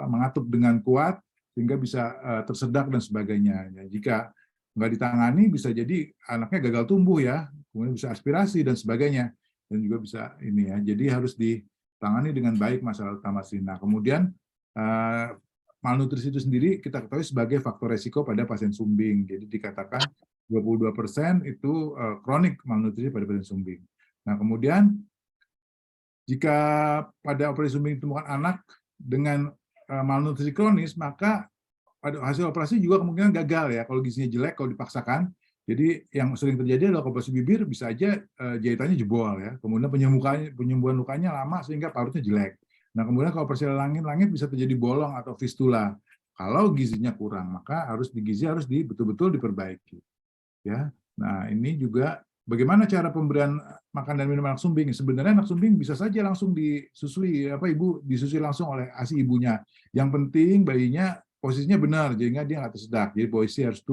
mengatuk dengan kuat, sehingga bisa tersedak dan sebagainya. Ya, jika nggak ditangani, bisa jadi anaknya gagal tumbuh ya, kemudian bisa aspirasi dan sebagainya, dan juga bisa ini ya. Jadi harus ditangani dengan baik masalah utama sih. Nah, kemudian malnutrisi itu sendiri kita ketahui sebagai faktor resiko pada pasien sumbing. Jadi dikatakan 22% itu kronik malnutrisi pada pasien sumbing. Nah, kemudian jika pada operasi sumbing ditemukan anak dengan malnutrisi kronis, maka pada hasil operasi juga kemungkinan gagal ya kalau gizinya jelek, kalau dipaksakan. Jadi yang sering terjadi adalah operasi bibir bisa aja jahitannya jebol ya. Kemudian penyembuhan lukanya lama sehingga parutnya jelek. Nah, kemudian kalau operasi langit-langit bisa terjadi bolong atau fistula. Kalau gizinya kurang, maka gizi harus betul-betul diperbaiki. Ya. Nah, ini juga bagaimana cara pemberian makan dan minum anak sumbing. Sebenarnya anak sumbing bisa saja langsung disusui, ibu disusui langsung oleh ASI ibunya. Yang penting bayinya posisinya benar, sehingga dia nggak tersedak. Jadi posisi harus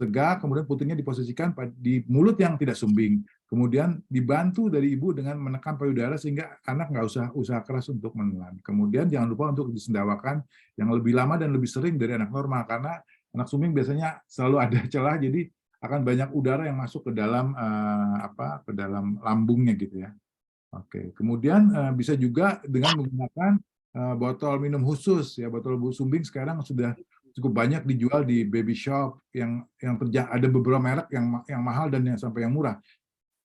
tegak, kemudian putingnya diposisikan di mulut yang tidak sumbing. Kemudian dibantu dari ibu dengan menekan payudara sehingga anak nggak usah usaha keras untuk menelan. Kemudian jangan lupa untuk disendawakan yang lebih lama dan lebih sering dari anak normal, karena anak sumbing biasanya selalu ada celah, jadi akan banyak udara yang masuk ke dalam ke dalam lambungnya gitu ya. Oke, kemudian bisa juga dengan menggunakan botol minum khusus ya. Botol sumbing sekarang sudah cukup banyak dijual di baby shop yang ada beberapa merek yang mahal dan yang sampai yang murah.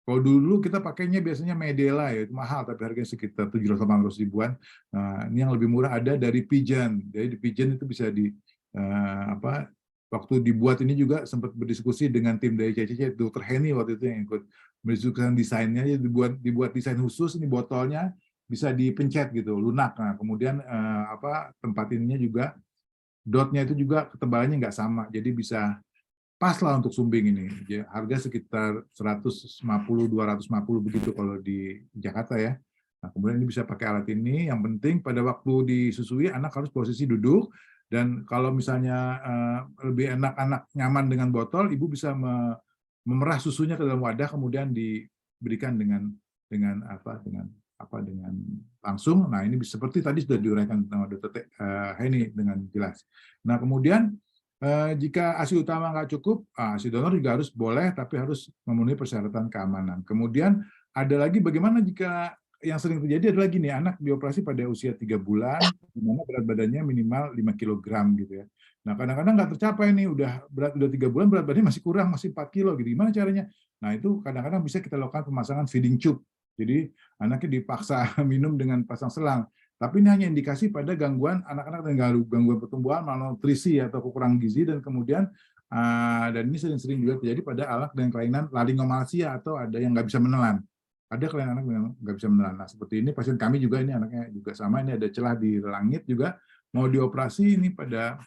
Kalau dulu kita pakainya biasanya Medela ya, itu mahal tapi harganya sekitar 700-800 ribuan. Nah, ini yang lebih murah ada dari Pigeon. Jadi di Pigeon itu bisa waktu dibuat ini juga sempat berdiskusi dengan tim dari CCC, Dr. Henny waktu itu yang ikut mendiskusikan desainnya, dibuat desain khusus, ini botolnya bisa dipencet gitu, lunak. Nah, kemudian tempat ininya juga, dotnya itu juga ketebalannya nggak sama, jadi bisa pas lah untuk sumbing ini. Harga sekitar 150-250 begitu kalau di Jakarta ya. Nah, kemudian ini bisa pakai alat ini. Yang penting pada waktu disusui anak harus posisi duduk, dan kalau misalnya lebih enak anak nyaman dengan botol, ibu bisa memerah susunya ke dalam wadah kemudian diberikan dengan langsung. Nah, ini seperti tadi sudah diuraikan sama Dr. Henny dengan jelas. Nah, kemudian jika ASI utama nggak cukup, ASI donor juga harus boleh, tapi harus memenuhi persyaratan keamanan. Kemudian ada lagi bagaimana jika yang sering terjadi adalah gini, anak dioperasi pada usia 3 bulan, di mana berat badannya minimal 5 kg gitu ya. Nah, kadang-kadang nggak tercapai nih, udah 3 bulan berat badannya masih kurang, masih 4 kilo gitu. Gimana caranya? Nah, itu kadang-kadang bisa kita lakukan pemasangan feeding tube. Jadi anaknya dipaksa minum dengan pasang selang. Tapi ini hanya indikasi pada gangguan anak-anak dengan gangguan pertumbuhan, malnutrisi atau kekurangan gizi, dan kemudian dan ini sering-sering juga terjadi pada anak dengan kelainan laringomalacia atau ada yang nggak bisa menelan. Ada kelainan anak yang nggak bisa menelan. Nah, seperti ini pasien kami juga, ini anaknya juga sama, ini ada celah di langit juga, mau dioperasi ini pada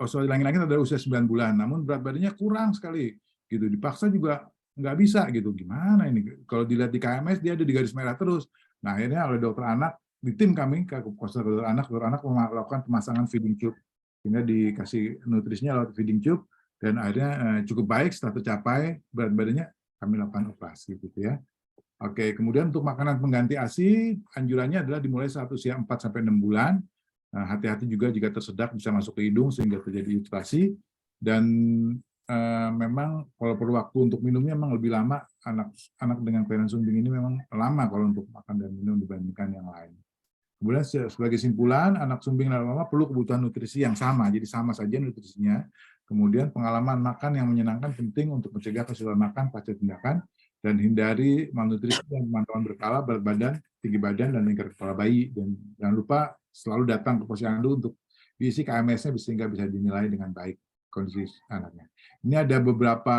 langit-langit ada usia 9 bulan, namun berat badannya kurang sekali, gitu. Dipaksa juga nggak bisa gitu. Gimana ini? Kalau dilihat di KMS dia ada di garis merah terus. Nah, akhirnya oleh dokter anak, di tim kami, ke dokter anak melakukan pemasangan feeding tube, sehingga dikasih nutrisinya lewat feeding tube, dan akhirnya cukup baik setelah tercapai berat badannya, kami lakukan operasi gitu ya. Oke, kemudian untuk makanan pengganti ASI, anjurannya adalah dimulai saat usia 4-6 bulan. Hati-hati juga jika tersedak bisa masuk ke hidung sehingga terjadi iritasi. Dan memang kalau perlu waktu untuk minumnya memang lebih lama, anak dengan kelainan sumbing ini memang lama kalau untuk makan dan minum dibandingkan yang lain. Kemudian sebagai simpulan, anak sumbing dan lama perlu kebutuhan nutrisi yang sama, jadi sama saja nutrisinya. Kemudian pengalaman makan yang menyenangkan penting untuk mencegah kesulitan makan pasca tindakan dan hindari malnutrisi dan pemantauan berkala berat badan, tinggi badan, dan lingkar kepala bayi. Dan jangan lupa selalu datang ke posyandu untuk diisi KMS-nya sehingga bisa dinilai dengan baik kondisi anaknya. Ini ada beberapa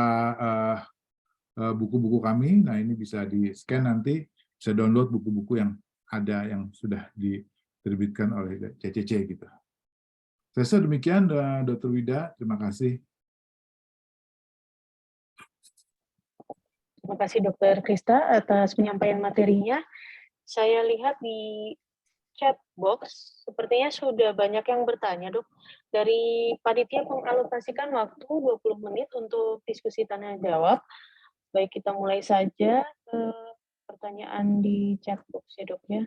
buku-buku kami. Nah, ini bisa di-scan nanti, bisa download buku-buku yang ada yang sudah diterbitkan oleh CCC gitu. Saya demikian, Dr. Wida. Terima kasih. Terima kasih Dr. Krista atas penyampaian materinya. Saya lihat di chat box, sepertinya sudah banyak yang bertanya, Dok. Dari panitia mengalokasikan waktu 20 menit untuk diskusi tanya jawab. Baik, kita mulai saja pertanyaan di chat box ya, Dok ya.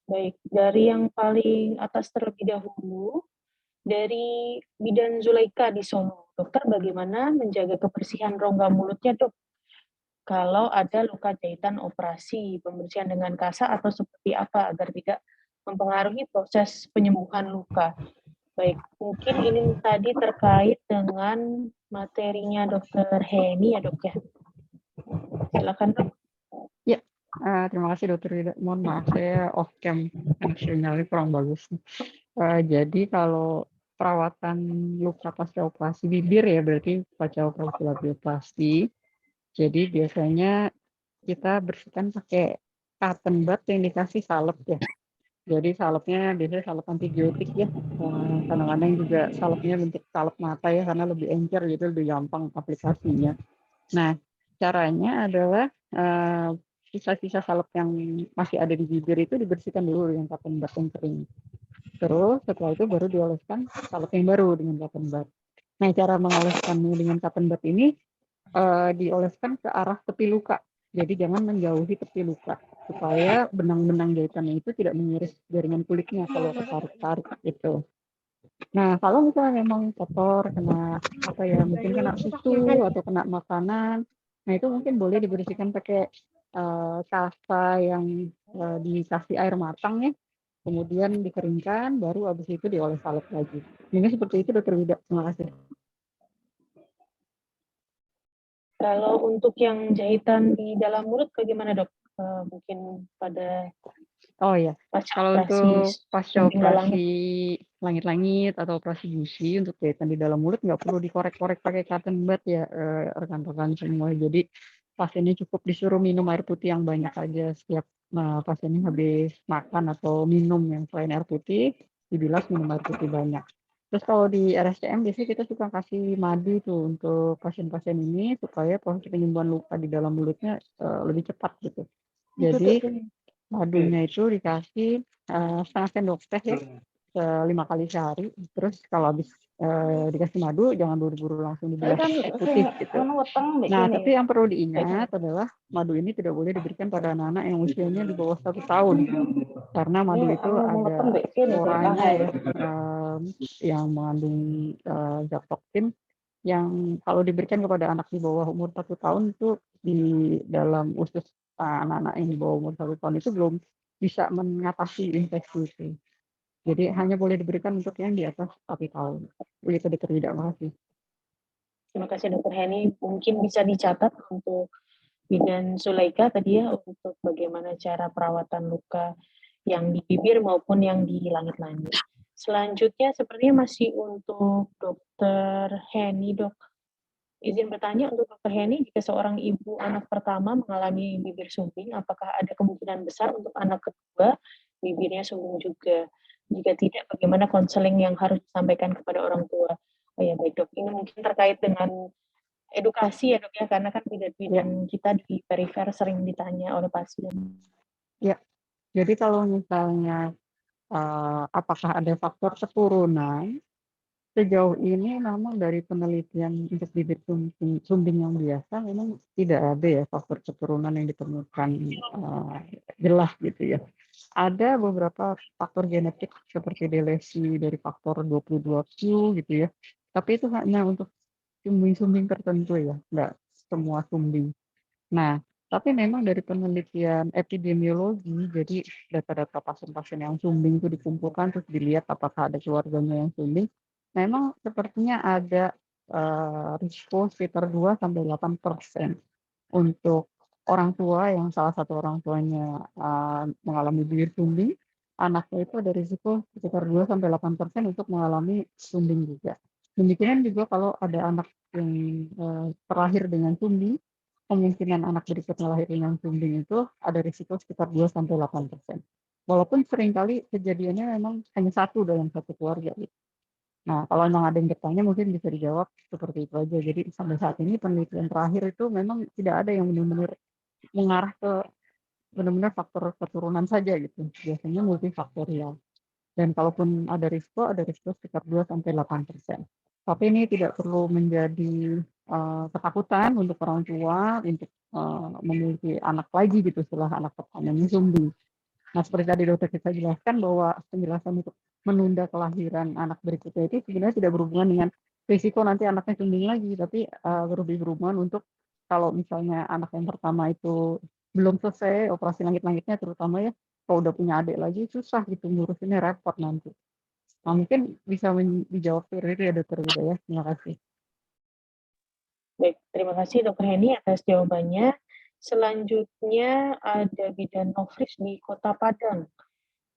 Baik, dari yang paling atas terlebih dahulu, dari Bidan Zulaika di Solo. Dokter, bagaimana menjaga kebersihan rongga mulutnya, Dok? Kalau ada luka jahitan operasi, pembersihan dengan kasa atau seperti apa agar tidak mempengaruhi proses penyembuhan luka. Baik, mungkin ini tadi terkait dengan materinya Dr. Heni ya, Dok ya. Silakan, Dok. Ya, terima kasih Dr. Wida. Mohon maaf, saya off cam karena sinyalnya kurang bagus. Jadi kalau perawatan luka pasca operasi bibir ya, berarti pasca operasi labioplasti. Jadi biasanya kita bersihkan pakai cotton bud yang dikasih salep ya. Jadi salepnya biasanya salep antibiotik ya. Kadang-kadang juga salepnya bentuk salep mata ya, karena lebih encer gitu, lebih gampang aplikasinya. Nah, caranya adalah sisa-sisa salep yang masih ada di bibir itu dibersihkan dulu dengan cotton bud yang kering. Terus setelah itu baru dioleskan salep yang baru dengan cotton bud. Nah, cara mengoleskannya dengan cotton bud ini dioleskan ke arah tepi luka. Jadi jangan menjauhi tepi luka supaya benang-benang jahitannya itu tidak mengiris jaringan kulitnya kalau ketarik-tarik gitu. Nah, kalau misalnya memang kotor, kena apa ya, mungkin kena susu atau kena makanan, nah itu mungkin boleh dibersihkan pakai kasa yang dikasih air matang ya, kemudian dikeringkan, baru habis itu dioles salep lagi. Ini seperti itu Dr. Wida. Terima kasih. Kalau untuk yang jahitan di dalam mulut bagaimana, Dok? Mungkin pada Oh ya, kalau untuk pasca sumbing operasi langit-langit atau operasi gusi untuk jahitan di dalam mulut nggak perlu dikorek-korek pakai cotton bud ya, rekan-rekan semua. Jadi pasiennya cukup disuruh minum air putih yang banyak aja setiap pasiennya habis makan atau minum yang selain air putih, dibilas minum air putih banyak. Terus kalau di RSCM biasanya kita suka kasih madu tuh untuk pasien-pasien ini supaya proses penyembuhan luka di dalam mulutnya lebih cepat gitu. Jadi madunya itu dikasih setengah sendok teh ya, 5 kali sehari. Terus kalau habis dikasih madu jangan buru-buru langsung dibilas putih gitu. Nah, tapi yang perlu diingat adalah madu ini tidak boleh diberikan pada anak-anak yang usianya di bawah 1 tahun. Karena madu itu ada sporanya ya, yang mengandung zat toksin yang kalau diberikan kepada anak di bawah umur 1 tahun itu di dalam usus anak-anak yang di bawah umur 1 tahun itu belum bisa mengatasi infeksi itu. Jadi hanya boleh diberikan untuk yang di atas 1 tahun. Begitu Dr. Wida, makasih. Terima kasih Dr. Heni. Mungkin bisa dicatat untuk Bidan Zulaika tadi ya, untuk bagaimana cara perawatan luka yang di bibir maupun yang di langit-langit. Selanjutnya sepertinya masih untuk Dr. Heni, Dok. Izin bertanya untuk Dr. Heni, jika seorang ibu anak pertama mengalami bibir sumbing, apakah ada kemungkinan besar untuk anak kedua bibirnya sumbing juga? Jika tidak, bagaimana konseling yang harus disampaikan kepada orang tua? Oh ya, baik Dok. Ini mungkin terkait dengan edukasi ya Dok ya, karena kan bidan-bidan kita di perifer sering ditanya oleh pasien. Ya, jadi kalau misalnya apakah ada faktor keturunan, sejauh ini memang dari penelitian untuk bibir sumbing yang biasa memang tidak ada ya faktor keturunan yang ditemukan jelas gitu ya. ada beberapa faktor genetik seperti delesi dari faktor 22q gitu ya. Tapi itu hanya untuk sumbing-sumbing tertentu ya, nggak semua sumbing. Nah, tapi memang dari penelitian epidemiologi, jadi data-data pasien-pasien yang sumbing itu dikumpulkan terus dilihat apakah ada keluarganya yang sumbing. Memang sepertinya ada risiko sekitar 2-8% untuk orang tua yang salah satu orang tuanya mengalami bibir sumbing, anaknya itu ada risiko sekitar 2-8% untuk mengalami sumbing juga. Demikian juga kalau ada anak yang terlahir dengan sumbing, kemungkinan anak berikutnya lahir dengan sumbing itu ada risiko sekitar 2-8%. Walaupun seringkali kejadiannya memang hanya satu dalam satu keluarga. Gitu. Nah, kalau memang ada yang bertanya mungkin bisa dijawab seperti itu aja. Jadi sampai saat ini penelitian terakhir itu memang tidak ada yang benar-benar mengarah ke benar-benar faktor keturunan saja gitu. Biasanya multifaktorial. Dan kalaupun ada risiko sekitar 2-8%. Tapi ini tidak perlu menjadi ketakutan untuk orang tua untuk memiliki anak lagi gitu setelah anak pertamanya sumbing. Nah, seperti tadi dokter kita jelaskan bahwa penjelasan untuk menunda kelahiran anak berikutnya itu sebenarnya tidak berhubungan dengan risiko nanti anaknya sumbing lagi, tapi lebih berhubungan untuk kalau misalnya anak yang pertama itu belum selesai operasi langit-langitnya terutama ya, kalau udah punya adik lagi susah gitu ngurusinnya repot nanti. Nah, mungkin bisa dijawab seperti itu ya dokter Wida ya. Terima kasih. Baik, terima kasih Dr. Heni atas jawabannya. Selanjutnya ada bidan Nofris di Kota Padang.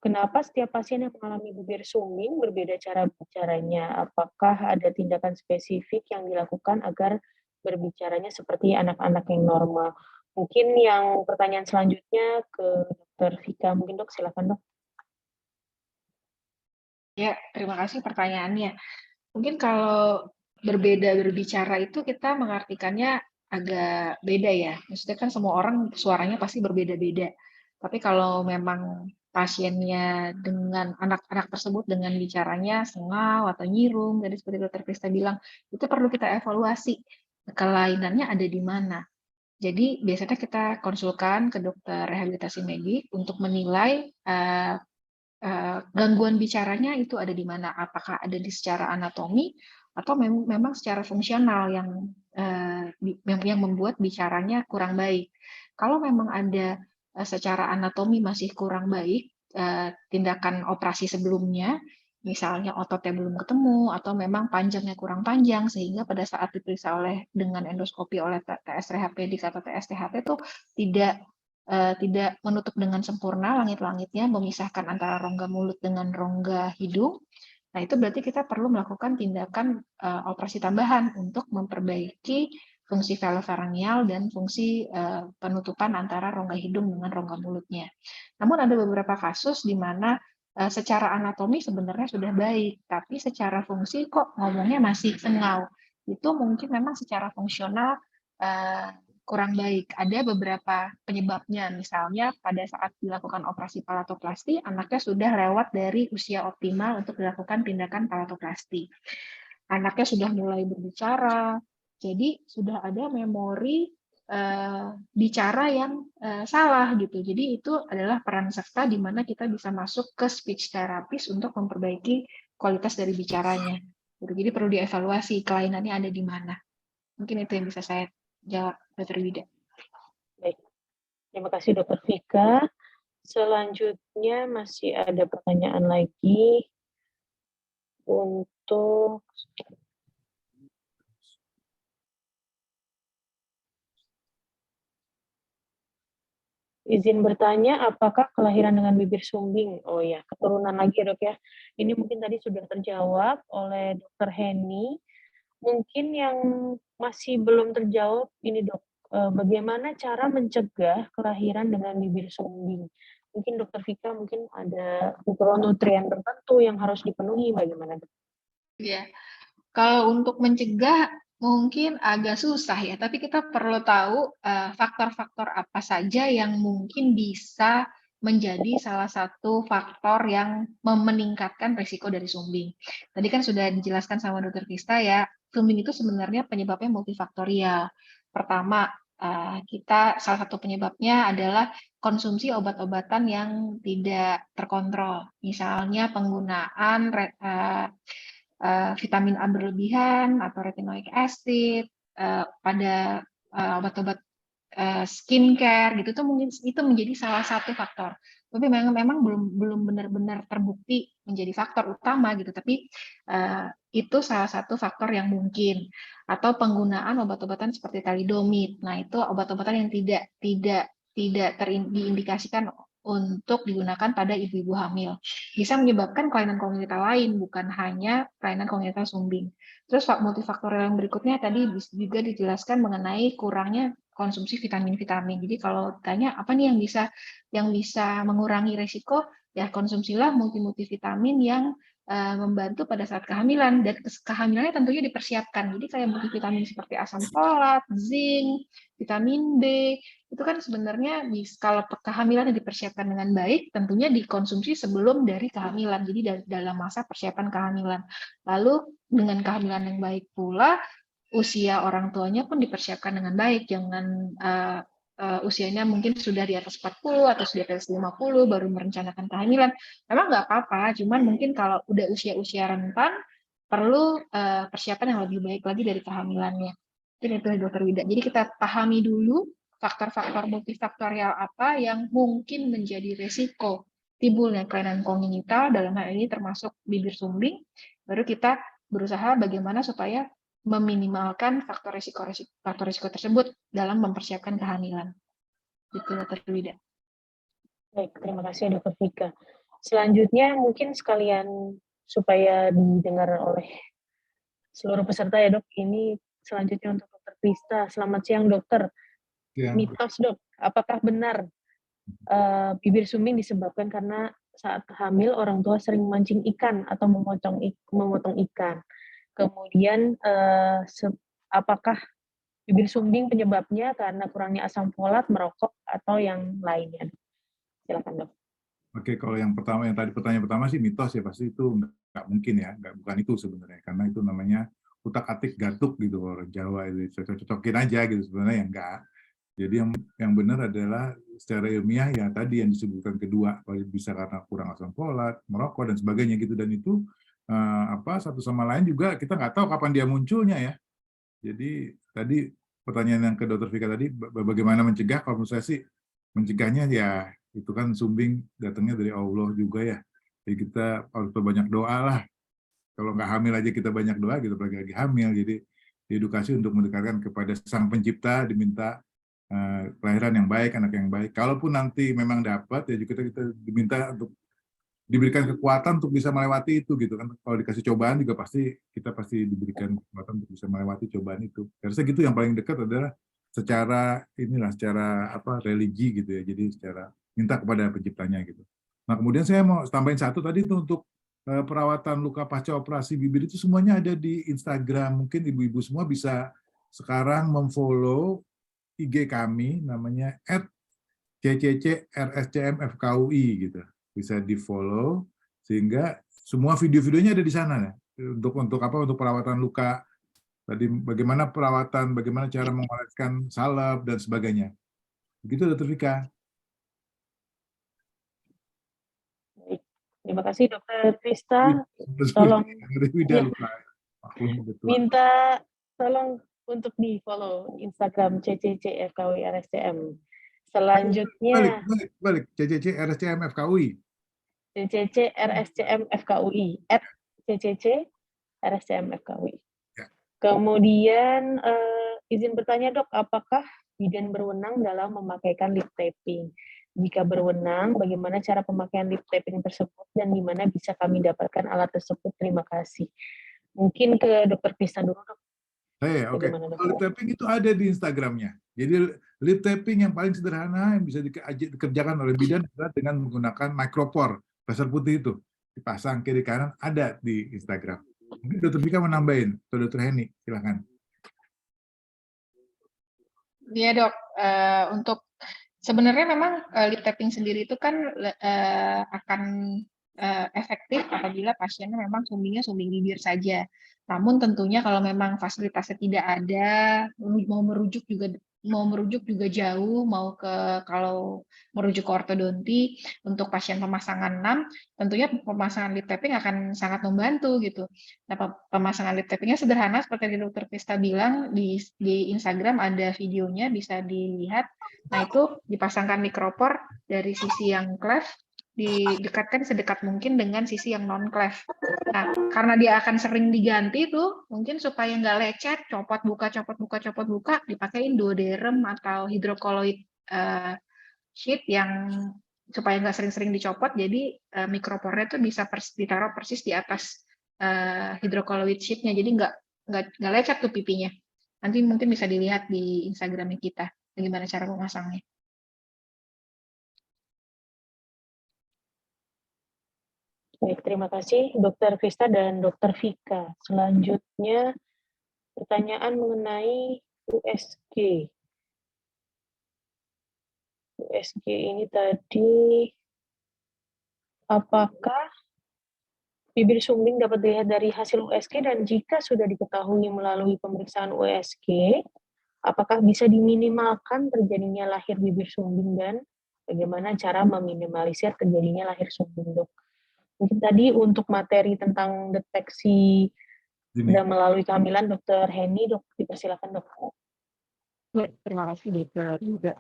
Kenapa setiap pasien yang mengalami bibir sumbing berbeda cara bicaranya? Apakah ada tindakan spesifik yang dilakukan agar berbicaranya seperti anak-anak yang normal? Mungkin yang pertanyaan selanjutnya ke Dr. Vika. Mungkin dok, silakan dok. Ya, terima kasih pertanyaannya. Mungkin kalau berbeda berbicara itu kita mengartikannya agak beda ya. Maksudnya kan semua orang suaranya pasti berbeda-beda. Tapi kalau memang pasiennya dengan anak-anak tersebut dengan bicaranya sengau atau nyirung, tadi seperti Dr. Krista bilang, itu perlu kita evaluasi. Kelainannya ada di mana. Jadi biasanya kita konsulkan ke dokter rehabilitasi medik untuk menilai gangguan bicaranya itu ada di mana, apakah ada di secara anatomi atau memang secara fungsional yang membuat bicaranya kurang baik. Kalau memang ada secara anatomi masih kurang baik, tindakan operasi sebelumnya, misalnya ototnya belum ketemu atau memang panjangnya kurang panjang sehingga pada saat diperiksa dengan endoskopi oleh TS Rehapedic atau TS-THP itu tidak menutup dengan sempurna langit-langitnya, memisahkan antara rongga mulut dengan rongga hidung. Nah, itu berarti kita perlu melakukan tindakan operasi tambahan untuk memperbaiki fungsi velofaringeal dan fungsi penutupan antara rongga hidung dengan rongga mulutnya. Namun ada beberapa kasus di mana secara anatomi sebenarnya sudah baik, tapi secara fungsi kok ngomongnya masih sengau. Itu mungkin memang secara fungsional kurang baik. Ada beberapa penyebabnya, misalnya pada saat dilakukan operasi palatoplasti, anaknya sudah lewat dari usia optimal untuk dilakukan tindakan palatoplasti. Anaknya sudah mulai berbicara, jadi sudah ada memori bicara yang salah gitu. Jadi itu adalah peran serta di mana kita bisa masuk ke speech therapist untuk memperbaiki kualitas dari bicaranya. Jadi perlu dievaluasi kelainannya ada di mana. Mungkin itu yang bisa saya jawab, Dr. Wida. Baik, terima kasih Dr. Vika. Selanjutnya masih ada pertanyaan lagi untuk izin bertanya, apakah kelahiran dengan bibir sumbing? Oh ya, keturunan lagi ya dok ya. Ini mungkin tadi sudah terjawab oleh Dr. Heni. Mungkin yang masih belum terjawab ini dok, bagaimana cara mencegah kelahiran dengan bibir sumbing? Mungkin Dr. Vika mungkin ada mikronutrien tertentu yang harus dipenuhi, bagaimana dok? Ya, kalau untuk mencegah mungkin agak susah ya, tapi kita perlu tahu faktor-faktor apa saja yang mungkin bisa menjadi salah satu faktor yang meningkatkan risiko dari sumbing. Tadi kan sudah dijelaskan sama Dr. Krista ya, sumbing itu sebenarnya penyebabnya multifaktorial. Pertama, kita salah satu penyebabnya adalah konsumsi obat-obatan yang tidak terkontrol. Misalnya penggunaan vitamin A berlebihan atau retinoic acid pada obat-obat skincare gitu, itu menjadi salah satu faktor. Tapi memang belum benar-benar terbukti menjadi faktor utama gitu, tapi itu salah satu faktor yang mungkin. Atau penggunaan obat-obatan seperti thalidomid. Nah, itu obat-obatan yang tidak diindikasikan untuk digunakan pada ibu-ibu hamil. Bisa menyebabkan kelainan kongenital lain, bukan hanya kelainan kongenital sumbing. Terus multifaktorial yang berikutnya tadi juga dijelaskan mengenai kurangnya konsumsi vitamin-vitamin. Jadi kalau tanya apa nih yang bisa mengurangi resiko, ya konsumsilah multivitamin yang membantu pada saat kehamilan, dan kehamilannya tentunya dipersiapkan. Jadi kayak multivitamin seperti asam folat, zinc, vitamin B, itu kan sebenarnya kalau kehamilan dipersiapkan dengan baik, tentunya dikonsumsi sebelum dari kehamilan. Jadi dalam masa persiapan kehamilan. Lalu dengan kehamilan yang baik pula, usia orang tuanya pun dipersiapkan dengan baik. Jangan usianya mungkin sudah di atas 40 atau sudah di atas 50 baru merencanakan kehamilan. Memang nggak apa-apa, cuman mungkin kalau udah usia-usia rentan perlu persiapan yang lebih baik lagi dari kehamilannya. Mungkin itu Dokter Wida. Jadi kita pahami dulu faktor-faktor multifaktorial apa yang mungkin menjadi resiko timbulnya kelainan kongenital, dalam hal ini termasuk bibir sumbing, baru kita berusaha bagaimana supaya meminimalkan faktor risiko tersebut dalam mempersiapkan kehamilan. Itu Dr. Wida. Baik, terima kasih Dr. Vika. Selanjutnya mungkin sekalian supaya didengar oleh seluruh peserta ya dok, ini selanjutnya untuk Dr. Krista. Selamat siang dokter. Ya. Mitos dok, apakah benar bibir sumbing disebabkan karena saat hamil orang tua sering mancing ikan atau memotong ikan? Kemudian apakah bibir sumbing penyebabnya karena kurangnya asam folat, merokok, atau yang lainnya? Silakan dok. Oke, kalau yang tadi pertanyaan pertama sih mitos ya, pasti itu nggak mungkin ya, bukan itu sebenarnya, karena itu namanya utak-atik gatuk gitu orang Jawa, itu cocok-cocokin aja gitu, sebenarnya yang enggak. Jadi yang benar adalah secara ilmiah ya tadi yang disebutkan kedua, bisa karena kurang asam folat, merokok dan sebagainya gitu, dan itu satu sama lain juga kita nggak tahu kapan dia munculnya ya. Jadi tadi pertanyaan yang ke Dr. Vika tadi, bagaimana mencegah? Kalau menurut saya sih mencegahnya ya itu kan sumbing datangnya dari Allah juga ya. Jadi kita harus banyak doa lah. Kalau nggak hamil aja kita banyak doa, gitu apalagi lagi hamil. Jadi diedukasi untuk mendekatkan kepada Sang Pencipta, diminta kelahiran yang baik, anak yang baik. Kalaupun nanti memang dapat, ya juga kita diminta untuk diberikan kekuatan untuk bisa melewati itu gitu kan. Kalau dikasih cobaan juga kita pasti diberikan kekuatan untuk bisa melewati cobaan itu. Karena gitu yang paling dekat adalah secara religi gitu ya. Jadi secara minta kepada penciptanya gitu. Nah, kemudian saya mau tambahin satu tadi itu untuk perawatan luka pasca operasi bibir itu semuanya ada di Instagram. Mungkin ibu-ibu semua bisa sekarang memfollow IG kami namanya @CCCRSCMFKUI gitu. Bisa di-follow sehingga semua video-videonya ada di sana ya. Untuk perawatan luka tadi, bagaimana perawatan, bagaimana cara mengoleskan salep dan sebagainya. Begitu Dr. Vika. Baik. Terima kasih Dr. Krista. Tolong minta tolong untuk di-follow Instagram CCCFKUI-RSCM. Selanjutnya balik CCCRSCMFKUI. CCCRSCMFKUI @CCCRSCMFKUI. Ya. Kemudian izin bertanya dok, apakah bidan berwenang dalam memakaikan lip taping? Jika berwenang, bagaimana cara pemakaian lip taping tersebut dan di mana bisa kami dapatkan alat tersebut? Terima kasih. Mungkin ke Dr. Krista dulu dok. Oke. Lip taping itu ada di Instagramnya. Jadi lip taping yang paling sederhana yang bisa dikerjakan oleh bidan adalah dengan menggunakan micropore, laser putih itu. Dipasang kiri kanan, ada di Instagram. Mungkin Dr. Vika mau nambahin, atau Dr. Heni, silakan. Iya dok, untuk sebenarnya memang lip tapping sendiri itu kan akan efektif apabila pasiennya memang sumbingnya sumbing bibir saja. Namun tentunya kalau memang fasilitasnya tidak ada, mau merujuk juga mau merujuk juga jauh, kalau merujuk ke ortodonti untuk pasien pemasangan 6, tentunya pemasangan lip tapping akan sangat membantu gitu. Nah, pemasangan lip tappingnya sederhana seperti yang Dr. Krista bilang, di Instagram ada videonya bisa dilihat. Nah, itu dipasangkan mikropor dari sisi yang cleft, didekatkan sedekat mungkin dengan sisi yang non cleft. Nah, karena dia akan sering diganti tuh, mungkin supaya nggak lecet, copot buka, dipakein duoderm atau hidrokoloid sheet yang supaya nggak sering-sering dicopot, jadi mikropornya tuh bisa ditaruh persis di atas hidrokoloid sheet-nya, jadi nggak lecet tuh pipinya. Nanti mungkin bisa dilihat di Instagram kita, bagaimana cara memasangnya. Baik, terima kasih Dr. Krista dan Dr. Vika. Selanjutnya pertanyaan mengenai USG. USG ini tadi, apakah bibir sumbing dapat dilihat dari hasil USG, dan jika sudah diketahui melalui pemeriksaan USG, apakah bisa diminimalkan terjadinya lahir bibir sumbing, dan bagaimana cara meminimalisir terjadinya lahir sumbing, Dok? Mungkin tadi untuk materi tentang deteksi dan melalui kehamilan, Dr. Heni, Dok, dipersilakan, Dok. Ya, terima kasih dokter juga.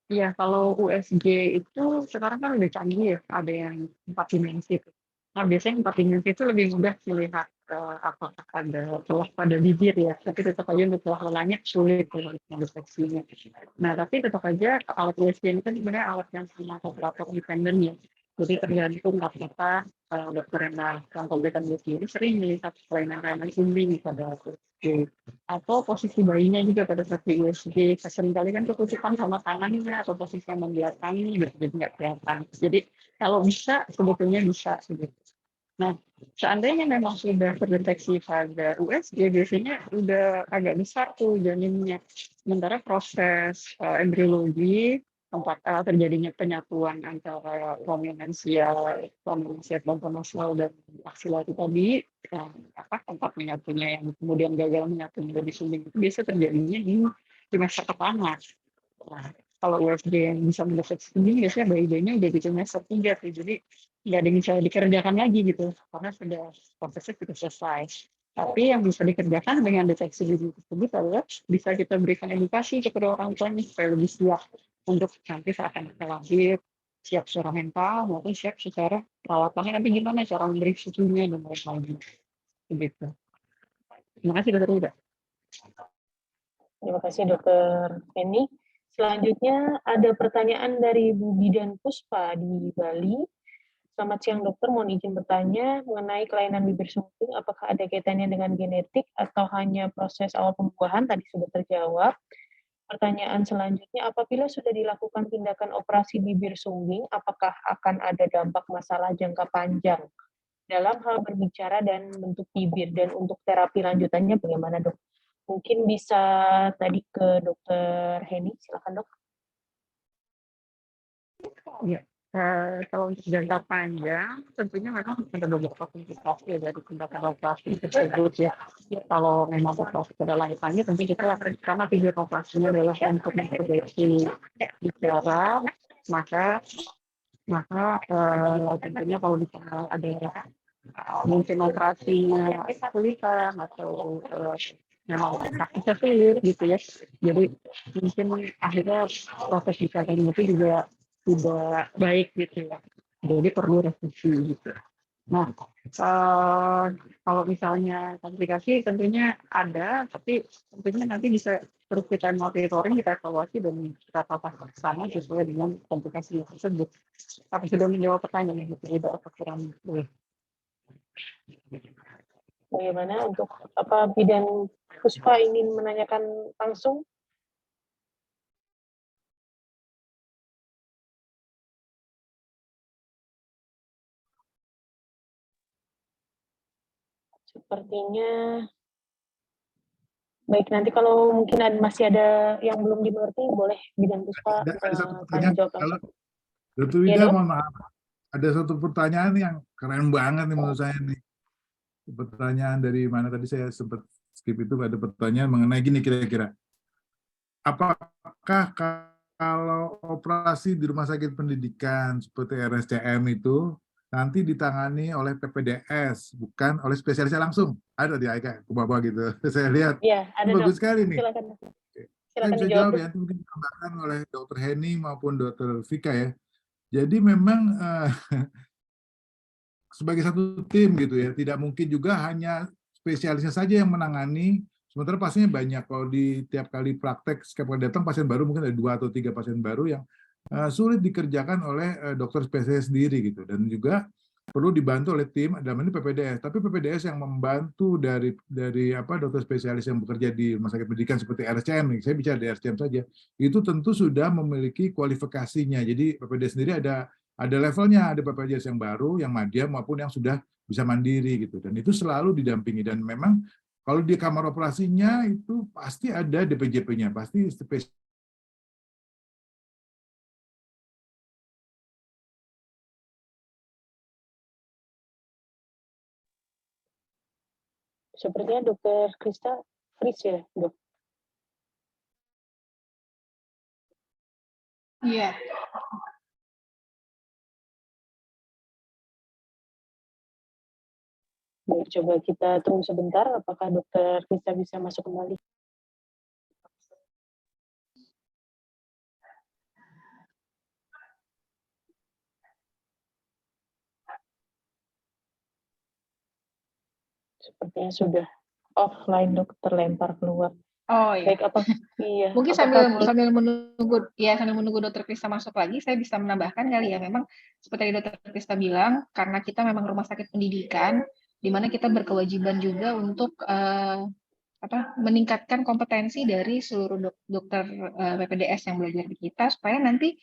Iya, kalau USG itu sekarang kan udah canggih ya, ada yang 4 dimensi. Nah, biasanya 4 dimensi itu lebih mudah dilihat apakah ada celah pada bibir ya, tapi tetap aja untuk celah lelahnya sulit kalau mendeteksinya. Nah, tapi tetap aja alat USG ini kan sebenarnya alat yang sama operator independen ya. Jadi tergantung apakah dokter yang melakukan pemberitaan USG ini sering melihat kelainan-kelainan sumbing pada USG. Atau posisi bayinya juga pada saat di USG, seringkali kan ketutupan sama tangannya atau posisi yang membelakangi, jadi nggak kelihatan. Jadi kalau bisa, sebetulnya bisa. Nah, seandainya memang sudah terdeteksi pada USG, biasanya udah agak besar tuh janinnya. Sementara proses embriologi, tempat terjadinya penyatuan antara prominensial pontonosal dan aksilari tadi, tempat menyatunya yang kemudian gagal menyatu menjadi sumbing itu biasa terjadinya di trimester pertama. Nah, kalau USG yang bisa mendeteksi sumbing biasanya bayi-bayinya udah di trimester 3 tuh, jadi nggak ada yang bisa dikerjakan lagi gitu, karena sudah prosesnya sudah selesai. Tapi yang bisa dikerjakan dengan deteksi dini tersebut adalah bisa kita berikan edukasi kepada orang tuanya supaya lebih siap untuk nanti saat anaknya lahir, siap secara mental maupun siap secara perawatannya, nanti gimana cara memberi susunya dan lain-lain. Begitu. Terima kasih Dr. Ida. Terima kasih Dr. Penny. Selanjutnya ada pertanyaan dari Bu Bidan Puspa di Bali. Selamat siang dokter, mohon izin bertanya mengenai kelainan bibir sumbing, apakah ada kaitannya dengan genetik atau hanya proses awal pembuahan? Tadi sudah terjawab. Pertanyaan selanjutnya, apabila sudah dilakukan tindakan operasi bibir sumbing, apakah akan ada dampak masalah jangka panjang dalam hal berbicara dan bentuk bibir, dan untuk terapi lanjutannya bagaimana dok? Mungkin bisa tadi ke Dr. Heni, silakan dok. Ya, kalau untuk jangka panjang, tentunya memang ada beberapa komplikasi dari tindakan operasi tersebut ya. Kalau memang operasi pada lanjutannya, tentu kita akan, karena tujuan operasinya adalah untuk memperbaiki bicara, maka tentunya kalau misalnya ada mungkin operasinya kesulitan atau memang praktisnya sulit gitu ya. Jadi mungkin akhirnya proses bicaranya itu juga tidak baik gitu ya. Jadi perlu revisi gitu. Nah, kalau misalnya komplikasi tentunya ada, tapi tentunya nanti bisa terus kita monitoring, kita evaluasi dan kita tata laksana sesuai dengan komplikasi tersebut. Tapi sudah menjawab pertanyaan itu tidak kurang lebih. Bagaimana untuk apa Bidan Puspa ingin menanyakan langsung? Sepertinya baik, nanti kalau mungkin masih ada yang belum dimengerti, boleh Bidan Puspa Ada satu tanya pertanyaan, jawab kalau langsung. Dr. Wida, mohon maaf, ada satu pertanyaan yang keren banget nih menurut saya nih. Pertanyaan dari mana tadi saya sempat skip itu, ada pertanyaan mengenai gini kira-kira. apakah kalau operasi di rumah sakit pendidikan seperti RSCM itu nanti ditangani oleh PPDS, bukan oleh spesialisnya langsung? Ada di AIK, ke bawah gitu. Saya lihat. Iya, ada Ini dok. bagus sekali nih. Silakan. Saya Silakan bisa dijawab jawab dok. ya, nanti mungkin ditambahkan oleh Dr. Heni maupun Dr. Vika ya. Jadi memang sebagai satu tim gitu ya, tidak mungkin juga hanya spesialisnya saja yang menangani, sementara pasiennya banyak. Kalau di tiap kali praktek, setiap kali datang pasien baru mungkin ada 2 atau 3 pasien baru yang sulit dikerjakan oleh dokter spesialis sendiri gitu, dan juga perlu dibantu oleh tim dalam ini PPDS. Tapi PPDS yang membantu dari dokter spesialis yang bekerja di rumah sakit pendidikan seperti RSCM, saya bicara di RSCM saja, itu tentu sudah memiliki kualifikasinya. Jadi PPDS sendiri ada levelnya, ada PPDS yang baru, yang madya maupun yang sudah bisa mandiri gitu. Dan itu selalu didampingi, dan memang kalau di kamar operasinya itu pasti ada DPJP-nya, pasti spesialis. Sepertinya dokter Krista freeze ya dok. Iya. Baik, coba kita tunggu sebentar. Apakah dokter Krista bisa masuk kembali? Sepertinya sudah offline dok, terlempar keluar. Oh ya. Baik, apa? Iya. Mungkin Apakah sambil menunggu Dokter Krista masuk lagi, saya bisa menambahkan kali ya, memang seperti Dokter Krista bilang, karena kita memang rumah sakit pendidikan, di mana kita berkewajiban juga untuk meningkatkan kompetensi dari seluruh dokter PPDS yang belajar di kita, supaya nanti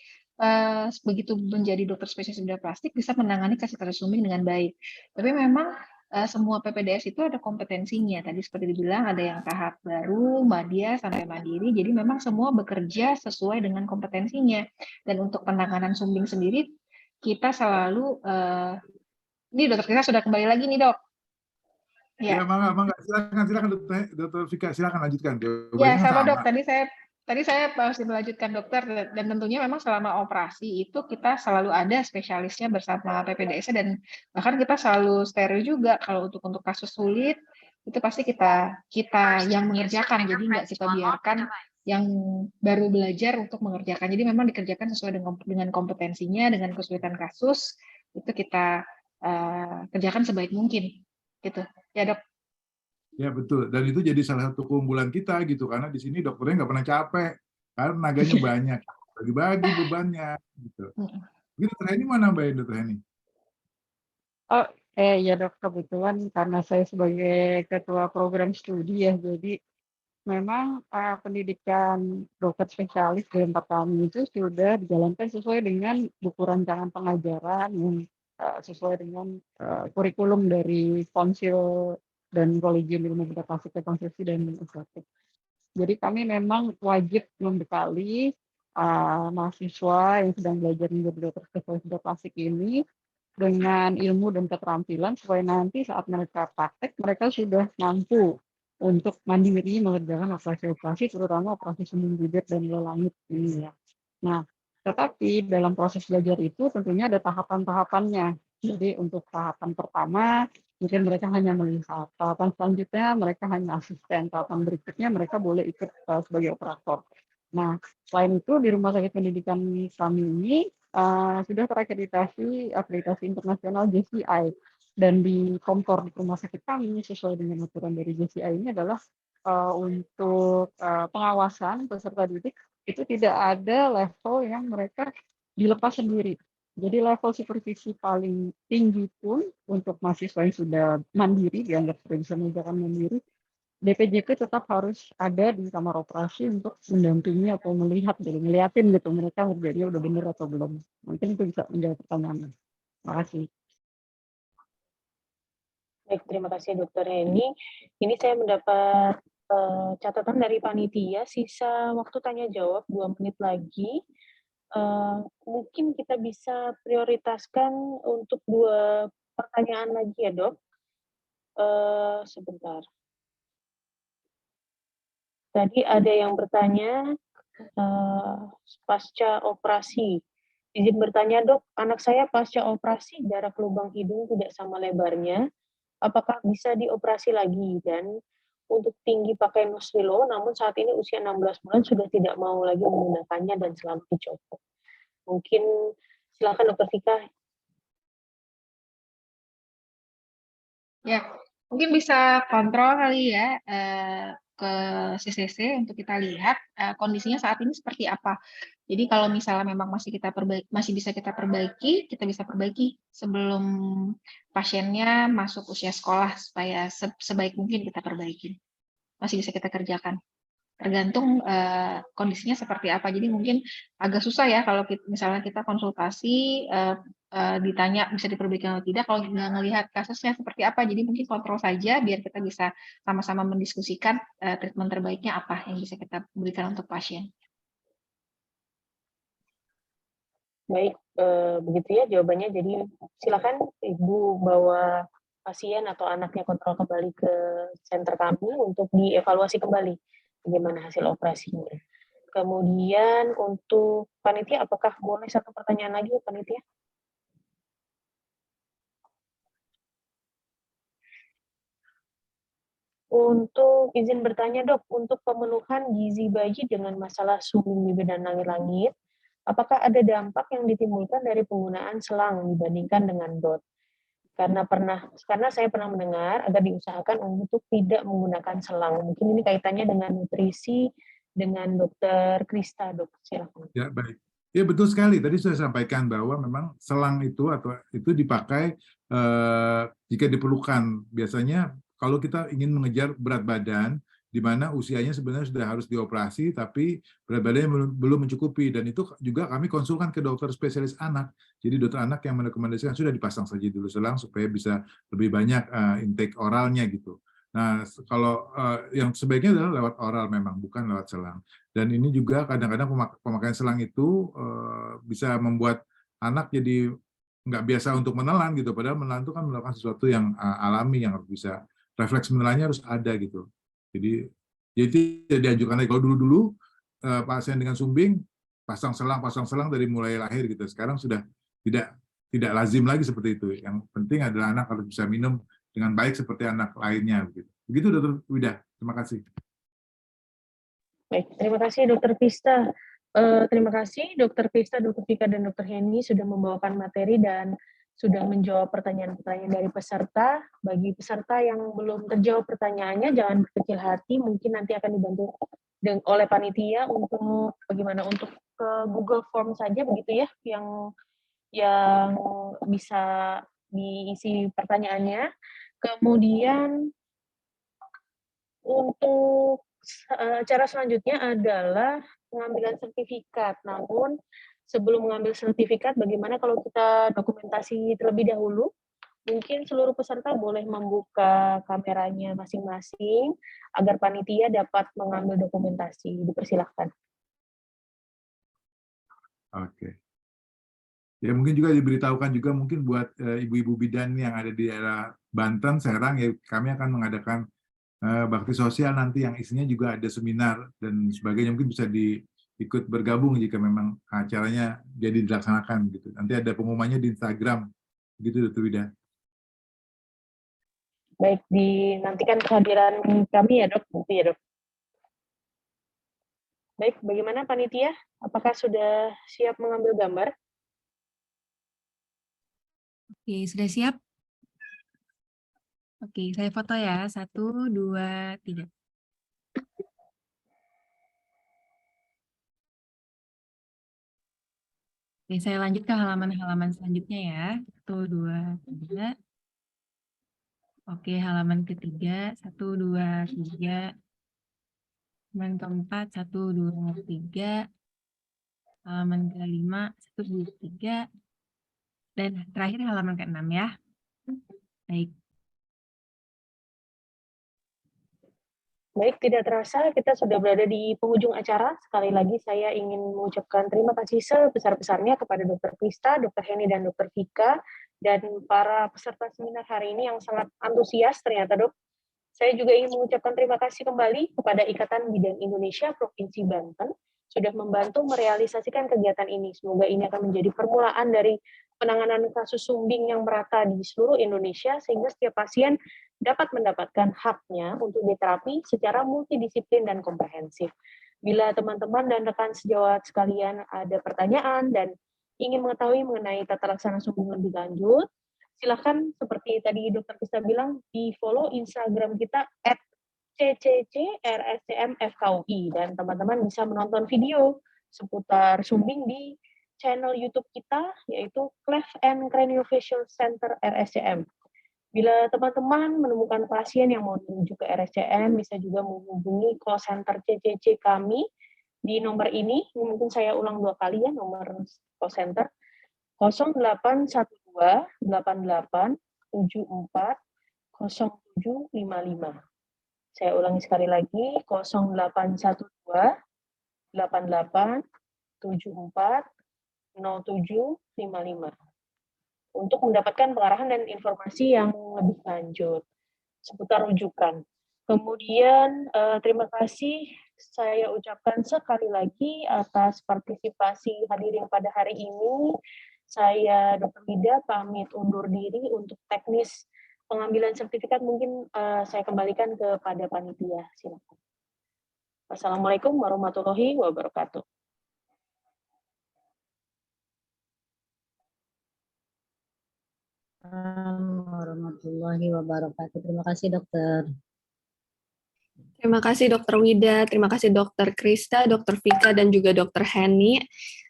begitu menjadi dokter spesialis bedah plastik bisa menangani kasus sumbing dengan baik. Tapi memang semua PPDS itu ada kompetensinya. Tadi seperti dibilang ada yang tahap baru, madya, sampai mandiri. Jadi memang semua bekerja sesuai dengan kompetensinya. Dan untuk penanganan sumbing sendiri, kita selalu, ini dokter kita sudah kembali lagi nih dok. Ya, mangga. Silakan Dokter Vika, silakan lanjutkan. Ya, sama dok. Tadi saya masih melanjutkan dokter, dan tentunya memang selama operasi itu kita selalu ada spesialisnya bersama PPDS, dan bahkan kita selalu steril juga kalau untuk kasus sulit itu pasti kita yang mengerjakan, jadi nggak kita biarkan yang baru belajar untuk mengerjakan. Jadi memang dikerjakan sesuai dengan kompetensinya, dengan kesulitan kasus itu kita kerjakan sebaik mungkin, gitu. Ya dok. Ya betul, dan itu jadi salah satu keunggulan kita gitu, karena di sini dokternya nggak pernah capek, karena tenaganya banyak, bagi-bagi bebannya gitu. Jadi Dokter Heni mau nambahin, Dokter Heni? Oh, ya dok, kebetulan karena saya sebagai ketua program studi ya, jadi memang pendidikan dokter spesialis di tempat kami itu sudah dijalankan sesuai dengan buku rancangan pengajaran yang sesuai dengan kurikulum dari Konsil dan Kolegium Ilmu Bedah Plastik Rekonstruksi dan Estetik. Jadi kami memang wajib membekali mahasiswa yang sedang belajar menjadi dokter spesialis bedah plastik ini dengan ilmu dan keterampilan supaya nanti saat mereka praktek mereka sudah mampu untuk mandiri mengerjakan operasi-operasi, terutama operasi sumbing bibir dan langit ini ya. Nah, tetapi dalam proses belajar itu tentunya ada tahapan-tahapannya. Jadi untuk tahapan pertama mungkin mereka hanya melihat, tahapan selanjutnya mereka hanya asisten, tahapan berikutnya mereka boleh ikut sebagai operator. Nah, selain itu di rumah sakit pendidikan kami ini sudah terakreditasi akreditasi internasional JCI, dan di kompor di rumah sakit kami sesuai dengan aturan dari JCI ini adalah untuk pengawasan peserta didik itu tidak ada level yang mereka dilepas sendiri. Jadi level supervisi paling tinggi pun untuk mahasiswa yang sudah mandiri, dianggap sudah bisa mengerjakan mandiri, DPJP tetap harus ada di kamar operasi untuk mendampingi atau melihat, jadi ngeliatin gitu mereka kerjanya udah bener atau belum. Mungkin itu bisa menjawab pertanyaan. Terima kasih. Baik, terima kasih Dokter Heni. Ini saya mendapat catatan dari panitia, sisa waktu tanya jawab 2 menit lagi. Mungkin kita bisa prioritaskan untuk 2 pertanyaan lagi ya dok. Sebentar. Tadi ada yang bertanya pasca operasi. Izin bertanya dok, anak saya pasca operasi jarak lubang hidung tidak sama lebarnya. Apakah bisa dioperasi lagi? Dan untuk tinggi pakai Nusrilo, namun saat ini usia 16 bulan sudah tidak mau lagi menggunakannya dan selalu dicopot. Mungkin silakan dokter Vika. Ya, mungkin bisa kontrol kali ya ke CCC untuk kita lihat kondisinya saat ini seperti apa. Jadi kalau misalnya memang masih bisa kita perbaiki sebelum pasiennya masuk usia sekolah supaya sebaik mungkin kita perbaiki. Masih bisa kita kerjakan. Tergantung kondisinya seperti apa. Jadi mungkin agak susah ya kalau misalnya kita konsultasi ditanya bisa diperbaiki atau tidak kalau nggak ngelihat kasusnya seperti apa. Jadi mungkin kontrol saja biar kita bisa sama-sama mendiskusikan treatment terbaiknya apa yang bisa kita berikan untuk pasien. Baik, begitu ya jawabannya. Jadi silakan Ibu bawa pasien atau anaknya kontrol kembali ke center kami untuk dievaluasi kembali bagaimana hasil operasinya. Kemudian untuk panitia, apakah boleh satu pertanyaan lagi panitia? Untuk izin bertanya dok, untuk pemenuhan gizi bayi dengan masalah suming bibir dan langit-langit, apakah ada dampak yang ditimbulkan dari penggunaan selang dibandingkan dengan DOT? Karena saya pernah mendengar agar diusahakan untuk tidak menggunakan selang. Mungkin ini kaitannya dengan nutrisi dengan dokter Krista, dok. Silakan. Ya, baik. Ya, betul sekali. Tadi saya sampaikan bahwa memang selang itu dipakai jika diperlukan. Biasanya kalau kita ingin mengejar berat badan, di mana usianya sebenarnya sudah harus dioperasi, tapi berat badannya belum mencukupi. Dan itu juga kami konsulkan ke dokter spesialis anak. Jadi dokter anak yang merekomendasikan sudah dipasang saja dulu selang supaya bisa lebih banyak intake oralnya gitu. Nah, kalau yang sebaiknya adalah lewat oral memang, bukan lewat selang. Dan ini juga kadang-kadang pemakaian selang itu bisa membuat anak jadi nggak biasa untuk menelan gitu. Padahal menelan itu kan melakukan sesuatu yang alami, yang harus bisa refleks menelannya harus ada gitu. Jadi tidak dianjurkan lagi. Kalau dulu-dulu pasien dengan sumbing pasang selang dari mulai lahir gitu. Sekarang sudah tidak lazim lagi seperti itu. Yang penting adalah anak harus bisa minum dengan baik seperti anak lainnya. Begitu Dr. Wida. Terima kasih. Baik, terima kasih Dokter Pista. Terima kasih Dokter Pista, Dokter Vika, dan Dokter Heni sudah membawakan materi dan sudah menjawab pertanyaan-pertanyaan dari peserta. Bagi peserta yang belum terjawab pertanyaannya, jangan berkecil hati, mungkin nanti akan dibantu oleh panitia untuk bagaimana untuk ke Google Form saja begitu ya, yang bisa diisi pertanyaannya. Kemudian untuk cara selanjutnya adalah pengambilan sertifikat. Namun sebelum mengambil sertifikat, bagaimana kalau kita dokumentasi terlebih dahulu? Mungkin seluruh peserta boleh membuka kameranya masing-masing agar panitia dapat mengambil dokumentasi. Dipersilahkan. Oke. Ya mungkin juga diberitahukan juga mungkin buat ibu-ibu bidan yang ada di daerah Banten, Serang, ya kami akan mengadakan bakti sosial nanti yang isinya juga ada seminar dan sebagainya, mungkin bisa ikut bergabung jika memang acaranya jadi dilaksanakan gitu. Nanti ada pengumumannya di Instagram, gitu Dr. Wida. Baik, dinantikan kehadiran kami ya dok, gitu ya dok. Baik, bagaimana panitia? Apakah sudah siap mengambil gambar? Oke, sudah siap? Oke, saya foto ya. 1, 2, 3. Oke, saya lanjut ke halaman-halaman selanjutnya ya. 1, 2, 3. Oke, halaman ketiga. 1, 2, 3. Halaman keempat. 1, 2, 3. Halaman kelima. 1, 2, 3. Dan terakhir halaman ke-6 ya. Baik. Baik, tidak terasa kita sudah berada di penghujung acara. Sekali lagi saya ingin mengucapkan terima kasih sebesar-besarnya kepada Dr. Krista, Dr. Heni, dan Dr. Vika, dan para peserta seminar hari ini yang sangat antusias ternyata dok. Saya juga ingin mengucapkan terima kasih kembali kepada Ikatan Bidan Indonesia Provinsi Banten sudah membantu merealisasikan kegiatan ini. Semoga ini akan menjadi permulaan dari penanganan kasus sumbing yang merata di seluruh Indonesia, sehingga setiap pasien dapat mendapatkan haknya untuk diterapi secara multidisiplin dan komprehensif. Bila teman-teman dan rekan sejawat sekalian ada pertanyaan dan ingin mengetahui mengenai tata laksana sumbing lebih lanjut, silakan seperti tadi Dr. Krista bilang, di follow Instagram kita @CCCRSCMFKUI, dan teman-teman bisa menonton video seputar sumbing di channel YouTube kita, yaitu Cleft and Craniofacial Center RSCM. Bila teman-teman menemukan pasien yang mau dirujuk ke RSCM, bisa juga menghubungi call center CCC kami di nomor ini. Mungkin saya ulang 2 kali ya, nomor call center 0812 88 74 0755. Saya ulangi sekali lagi, 0812 88 74 0755. Untuk mendapatkan pengarahan dan informasi yang lebih lanjut seputar rujukan. Kemudian terima kasih saya ucapkan sekali lagi atas partisipasi hadirin pada hari ini. Saya Dr. Wida pamit undur diri. Untuk teknis pengambilan sertifikat mungkin saya kembalikan kepada panitia. Silakan. Wassalamualaikum warahmatullahi wabarakatuh. Warahmatullahi wabarakatuh. Terima kasih dokter. Terima kasih Dr. Wida, terima kasih Dr. Krista, Dr. Vika, dan juga Dr. Henny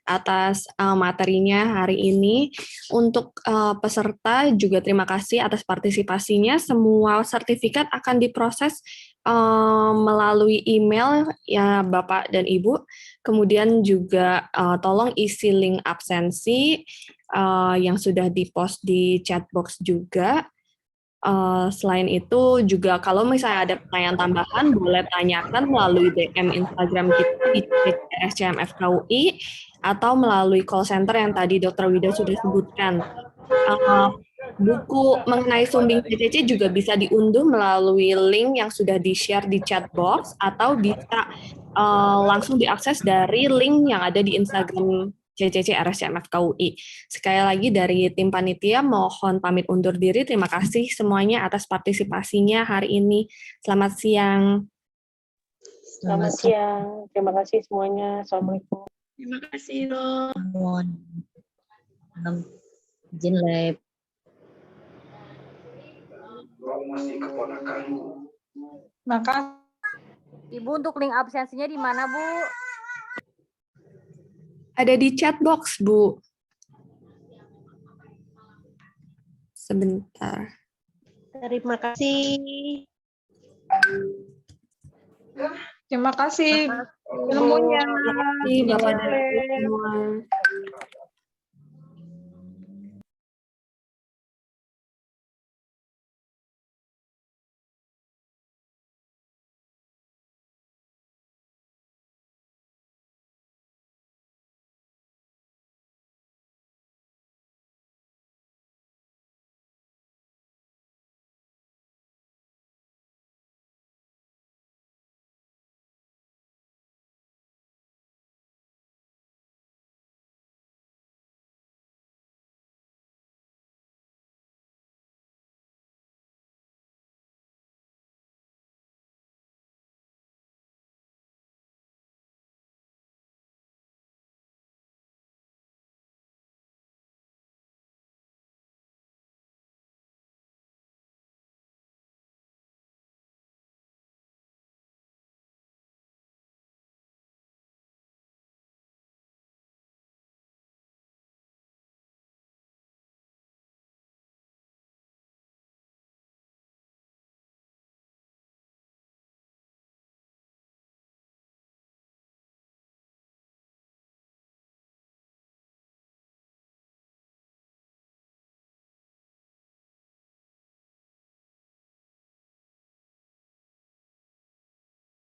atas materinya hari ini. Untuk peserta juga terima kasih atas partisipasinya. Semua sertifikat akan diproses melalui email ya Bapak dan Ibu. Kemudian juga tolong isi link absensi yang sudah dipost di chatbox juga. Selain itu juga kalau misalnya ada pertanyaan tambahan boleh tanyakan melalui DM Instagram kita di RSCMFKUI atau melalui call center yang tadi Dr. Wida sudah sebutkan. Buku mengenai sumbing CCC juga bisa diunduh melalui link yang sudah di-share di chatbox atau bisa langsung diakses dari link yang ada di Instagram CCC RSCMFKUI. Sekali lagi dari tim panitia mohon pamit undur diri. Terima kasih semuanya atas partisipasinya hari ini. Selamat siang. Selamat siang. Terima kasih semuanya. Assalamualaikum. Terima kasih, Dok. Mohon izin lab. Maka Ibu untuk link absensinya di mana, Bu? Ada di chatbox, Bu. Sebentar. Terima kasih. Terima kasih ilmunya. Terima kasih Bapak dan Ibu semua.